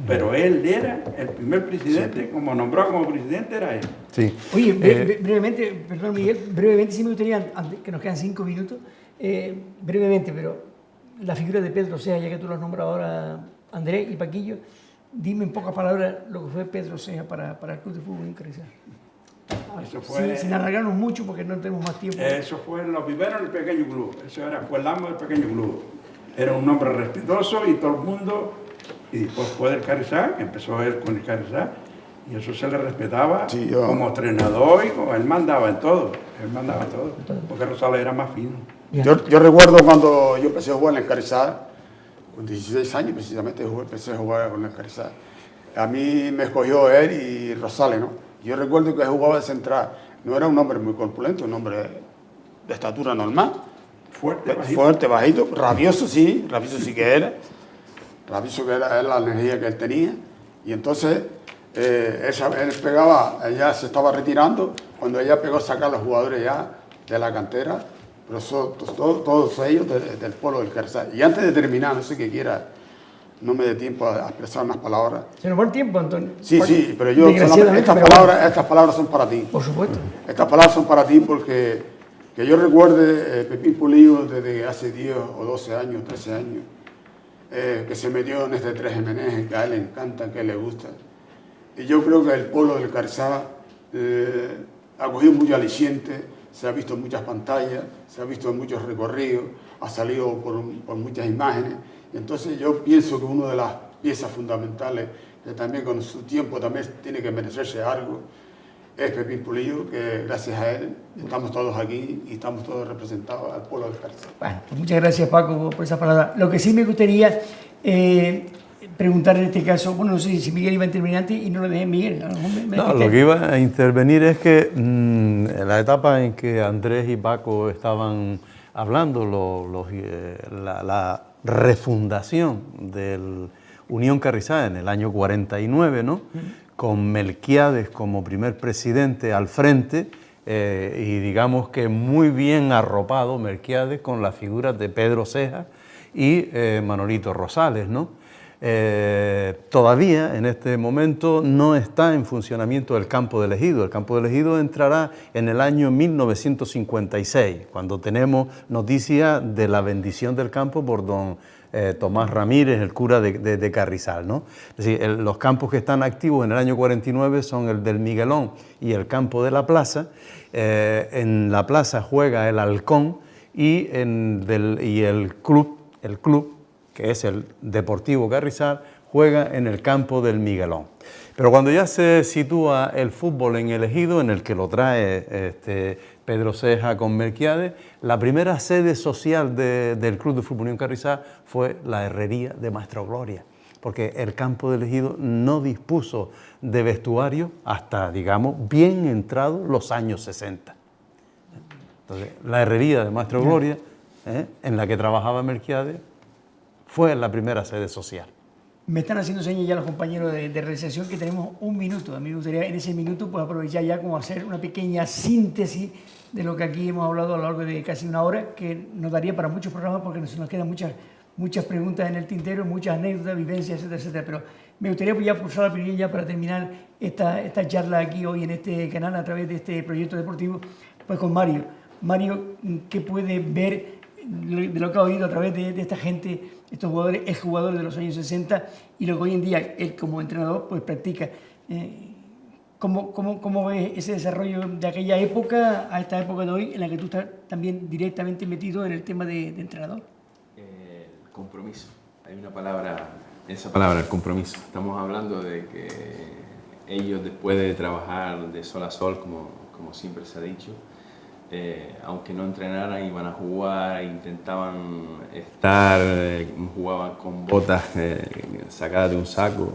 Pero él era el primer presidente, como nombrado como presidente era él. Sí. Oye, brevemente, perdón Miguel, brevemente, sí me gustaría, que nos quedan 5 minutos, brevemente, pero la figura de Pedro Ceja, ya que tú lo has nombrado ahora, Andrés y Paquillo, dime en pocas palabras lo que fue Pedro Ceja para el Club de Fútbol Unión Carrizal. Eso fue, sin alargarnos mucho porque no tenemos más tiempo. Eso fue los viveros del pequeño club. Eso fue el amo del pequeño club. Era un hombre respetuoso y todo el mundo. Y después fue del Carrizal, empezó él con el Carrizal. Y eso se le respetaba como entrenador y él mandaba en todo. Él mandaba en todo. Porque Rosales era más fino. Yo recuerdo cuando yo empecé a jugar en el Carrizal, con 16 años precisamente empecé a jugar con el Carrizal. A mí me escogió él y Rosales, ¿no? Yo recuerdo que jugaba de central. No era un hombre muy corpulento, un hombre de estatura normal. Fuerte, bajito, rabioso sí que era. Rabioso que era la energía que él tenía. Y entonces él pegaba, ella se estaba retirando, cuando ella pegó a sacar a los jugadores ya de la cantera, pero todos ellos del pueblo del Carrizal. Y antes de terminar, no sé qué quiera, no me dé tiempo a expresar unas palabras. Se nos va el tiempo, Antonio. Sí, pero yo estas palabras son para ti. Por supuesto. Estas palabras son para ti porque que yo recuerde Pepín Pulido desde hace 10 o 12 años, 13 años, que se metió en este 3 MNG, que a él le encanta, que a él le gusta. Y yo creo que el pueblo del Carrizal ha cogido mucho aliciente, se ha visto en muchas pantallas, se ha visto en muchos recorridos, ha salido por muchas imágenes. Entonces yo pienso que una de las piezas fundamentales que también con su tiempo también tiene que merecerse algo es Pepín Pulido, que gracias a él estamos todos aquí y estamos todos representados al pueblo del Carrizal. Bueno, pues muchas gracias Paco por esa palabra. Lo que sí me gustaría preguntar en este caso, bueno, no sé si Miguel iba a intervenir antes y no lo dejé Miguel. No, lo que iba a intervenir es que en la etapa en que Andrés y Paco estaban hablando, la refundación del Unión Carrizal en el año 49, ¿no? Con Melquiades como primer presidente al frente y digamos que muy bien arropado Melquiades con las figuras de Pedro Ceja y Manolito Rosales, ¿no? Todavía en este momento no está en funcionamiento el campo del Ejido. El campo del Ejido entrará en el año 1956, cuando tenemos noticia de la bendición del campo por don Tomás Ramírez, el cura de Carrizal, ¿no? Es decir, los campos que están activos en el año 49 son el del Miguelón y el campo de la plaza. En la plaza juega el Halcón y el club, que es el Deportivo Carrizal, juega en el campo del Miguelón. Pero cuando ya se sitúa el fútbol en el Ejido, en el que lo trae Pedro Ceja con Melquiades, la primera sede social del Club de Fútbol Unión Carrizal fue la herrería de Maestro Gloria, porque el campo del Ejido no dispuso de vestuario hasta, digamos, bien entrados los años 60. Entonces, la herrería de Maestro Gloria, en la que trabajaba Melquiades, fue la primera sede social. Me están haciendo señas ya los compañeros de realización que tenemos un minuto. A mí me gustaría en ese minuto pues, aprovechar ya como hacer una pequeña síntesis de lo que aquí hemos hablado a lo largo de casi una hora, que nos daría para muchos programas porque nos quedan muchas preguntas en el tintero, muchas anécdotas, vivencias, etcétera, etcétera. Pero me gustaría pues, ya pulsar la primera ya para terminar esta charla aquí hoy en este canal a través de este proyecto deportivo, pues con Mario. Mario, ¿qué puede ver de lo que ha oído a través de esta gente, estos jugadores, exjugadores de los años 60 y lo que hoy en día él como entrenador pues practica? ¿Cómo ves ese desarrollo de aquella época a esta época de hoy en la que tú estás también directamente metido en el tema de entrenador? El compromiso. Hay una palabra, esa palabra, el compromiso. Estamos hablando de que ellos después de trabajar de sol a sol, como siempre se ha dicho, aunque no entrenaran, iban a jugar, intentaban estar, jugaban con botas sacadas de un saco,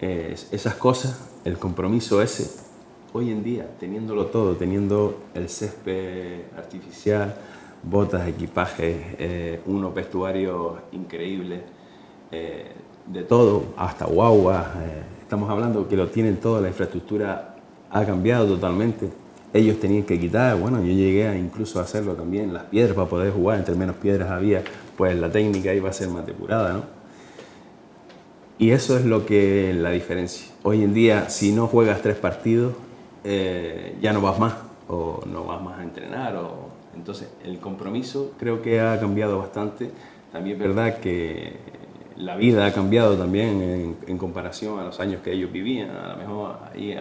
esas cosas, el compromiso ese, hoy en día, teniéndolo todo, teniendo el césped artificial, botas, equipajes, unos vestuarios increíbles, de todo, hasta guaguas, estamos hablando que lo tienen todo, la infraestructura ha cambiado totalmente. Ellos tenían que quitar, bueno, yo llegué incluso a hacerlo también, las piedras para poder jugar, entre menos piedras había, pues la técnica iba a ser más depurada, ¿no? Y eso es lo que la diferencia. Hoy en día, si no juegas 3 partidos, ya no vas más, o no vas más a entrenar, entonces el compromiso creo que ha cambiado bastante. también es verdad que la vida ha cambiado también en comparación a los años que ellos vivían. A lo mejor ahí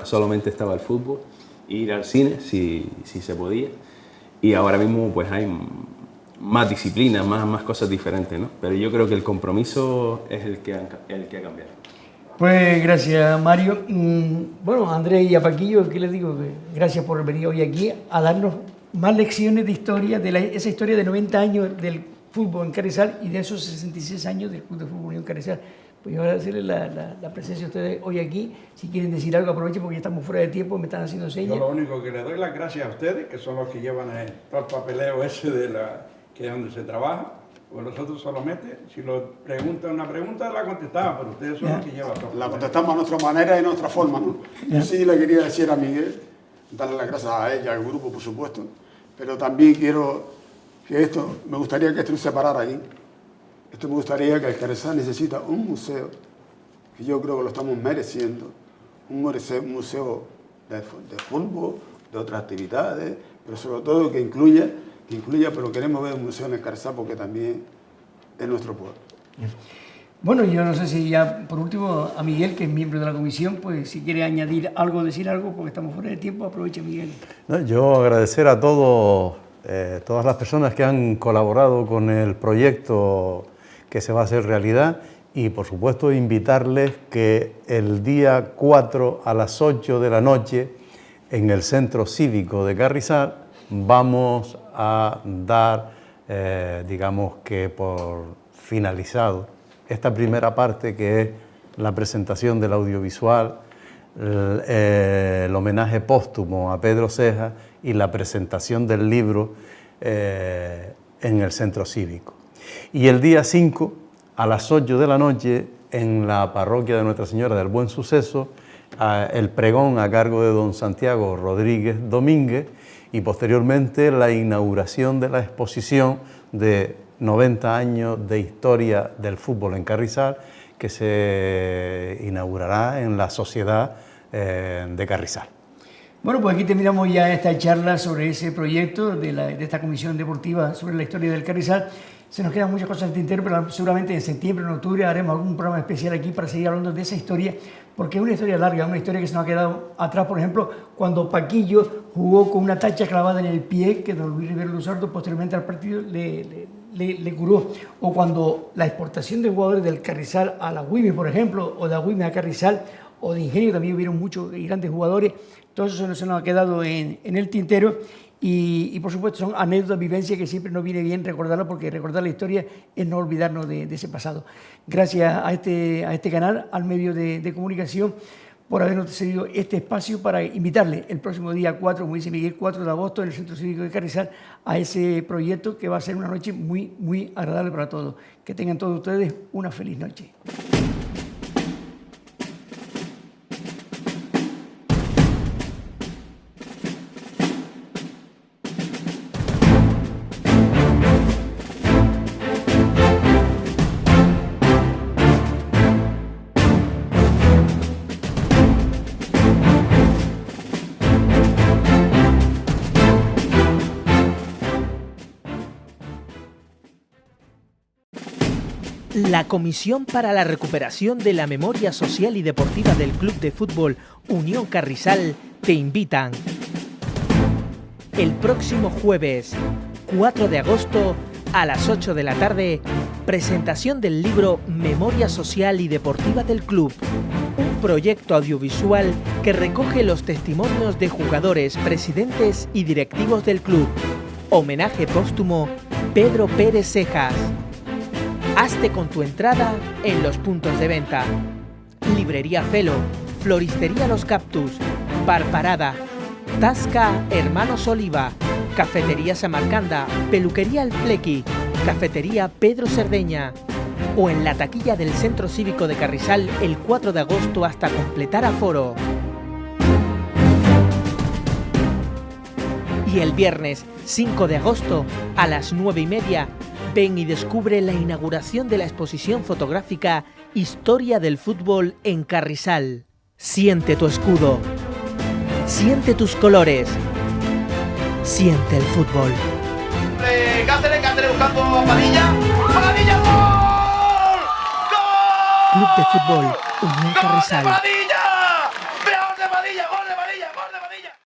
solamente estaba el fútbol, ir al cine si se podía, y ahora mismo pues hay más disciplinas, más cosas diferentes, ¿no? Pero yo creo que el compromiso es el que ha cambiado. Pues gracias, Mario. Bueno, Andrés y a Paquillo, ¿qué les digo? Gracias por venir hoy aquí a darnos más lecciones de historia, de esa historia de 90 años del fútbol en Carrizal y de esos 66 años del Club de Fútbol Unión Carrizal. Pues yo voy a agradecerles la presencia de ustedes hoy aquí. Si quieren decir algo, aprovechen porque ya estamos fuera de tiempo, me están haciendo señas. Yo lo único que les doy las gracias a ustedes, que son los que llevan todo el papeleo ese que es donde se trabaja. Pues nosotros solamente, si lo preguntan una pregunta, la contestamos, pero ustedes son los que llevan todo. La contestamos a nuestra manera y a nuestra forma, ¿no? Yo sí le quería decir a Miguel, darle las gracias a ella, al grupo, por supuesto, pero también quiero que me gustaría que esto no se parara ahí. Me gustaría que el Carrizal necesita un museo, que yo creo que lo estamos mereciendo, un museo de fútbol, de otras actividades, pero sobre todo que incluya, pero queremos ver un museo en el Carrizal porque también es nuestro pueblo. Bueno, yo no sé si ya, por último, a Miguel, que es miembro de la comisión, pues si quiere añadir algo, decir algo, porque estamos fuera de tiempo, aproveche, Miguel. No, yo agradecer a todas las personas que han colaborado con el proyecto que se va a hacer realidad y, por supuesto, invitarles que el día 4 a las 8 de la noche en el Centro Cívico de Carrizal vamos a dar, digamos que por finalizado, esta primera parte que es la presentación del audiovisual, el homenaje póstumo a Pedro Ceja y la presentación del libro en el Centro Cívico. Y el día 5 a las 8 de la noche en la parroquia de Nuestra Señora del Buen Suceso, el pregón a cargo de don Santiago Rodríguez Domínguez y posteriormente la inauguración de la exposición de 90 años de historia del fútbol en Carrizal, que se inaugurará en la Sociedad de Carrizal. Bueno, pues aquí terminamos ya esta charla sobre ese proyecto de esta comisión deportiva sobre la historia del Carrizal. Se nos quedan muchas cosas en el tintero, pero seguramente en septiembre, en octubre haremos algún programa especial aquí para seguir hablando de esa historia, porque es una historia larga, una historia que se nos ha quedado atrás, por ejemplo, cuando Paquillo jugó con una tacha clavada en el pie, que don Luis Rivero Luzardo posteriormente al partido le curó, o cuando la exportación de jugadores del Carrizal a la Güime, por ejemplo, o de la Güime a Carrizal, o de Ingenio, también hubieron muchos y grandes jugadores. Todo eso se nos ha quedado en el tintero y por supuesto son anécdotas, vivencias que siempre nos viene bien recordarlo, porque recordar la historia es no olvidarnos de ese pasado. Gracias a este canal, al medio de comunicación, por habernos cedido este espacio para invitarle el próximo día 4, como dice Miguel, 4 de agosto en el Centro Cívico de Carrizal a ese proyecto que va a ser una noche muy, muy agradable para todos. Que tengan todos ustedes una feliz noche. La Comisión para la Recuperación de la Memoria Social y Deportiva del Club de Fútbol Unión Carrizal te invitan el próximo jueves 4 de agosto a las 8 de la tarde, presentación del libro Memoria Social y Deportiva del Club, un proyecto audiovisual que recoge los testimonios de jugadores, presidentes y directivos del club. Homenaje póstumo Pedro Pérez Cejas. Hazte con tu entrada en los puntos de venta. Librería Felo, Floristería Los Cactus, Bar Parada, Tasca Hermanos Oliva, Cafetería Samarcanda, Peluquería El Flequi, Cafetería Pedro Cerdeña o en la taquilla del Centro Cívico de Carrizal el 4 de agosto hasta completar aforo. Y el viernes 5 de agosto a las 9:30 ven y descubre la inauguración de la exposición fotográfica Historia del Fútbol en Carrizal. Siente tu escudo, siente tus colores, siente el fútbol. Cáceres buscando a Padilla. ¡Padilla, gol! ¡Gol! Club de Fútbol Unión Carrizal.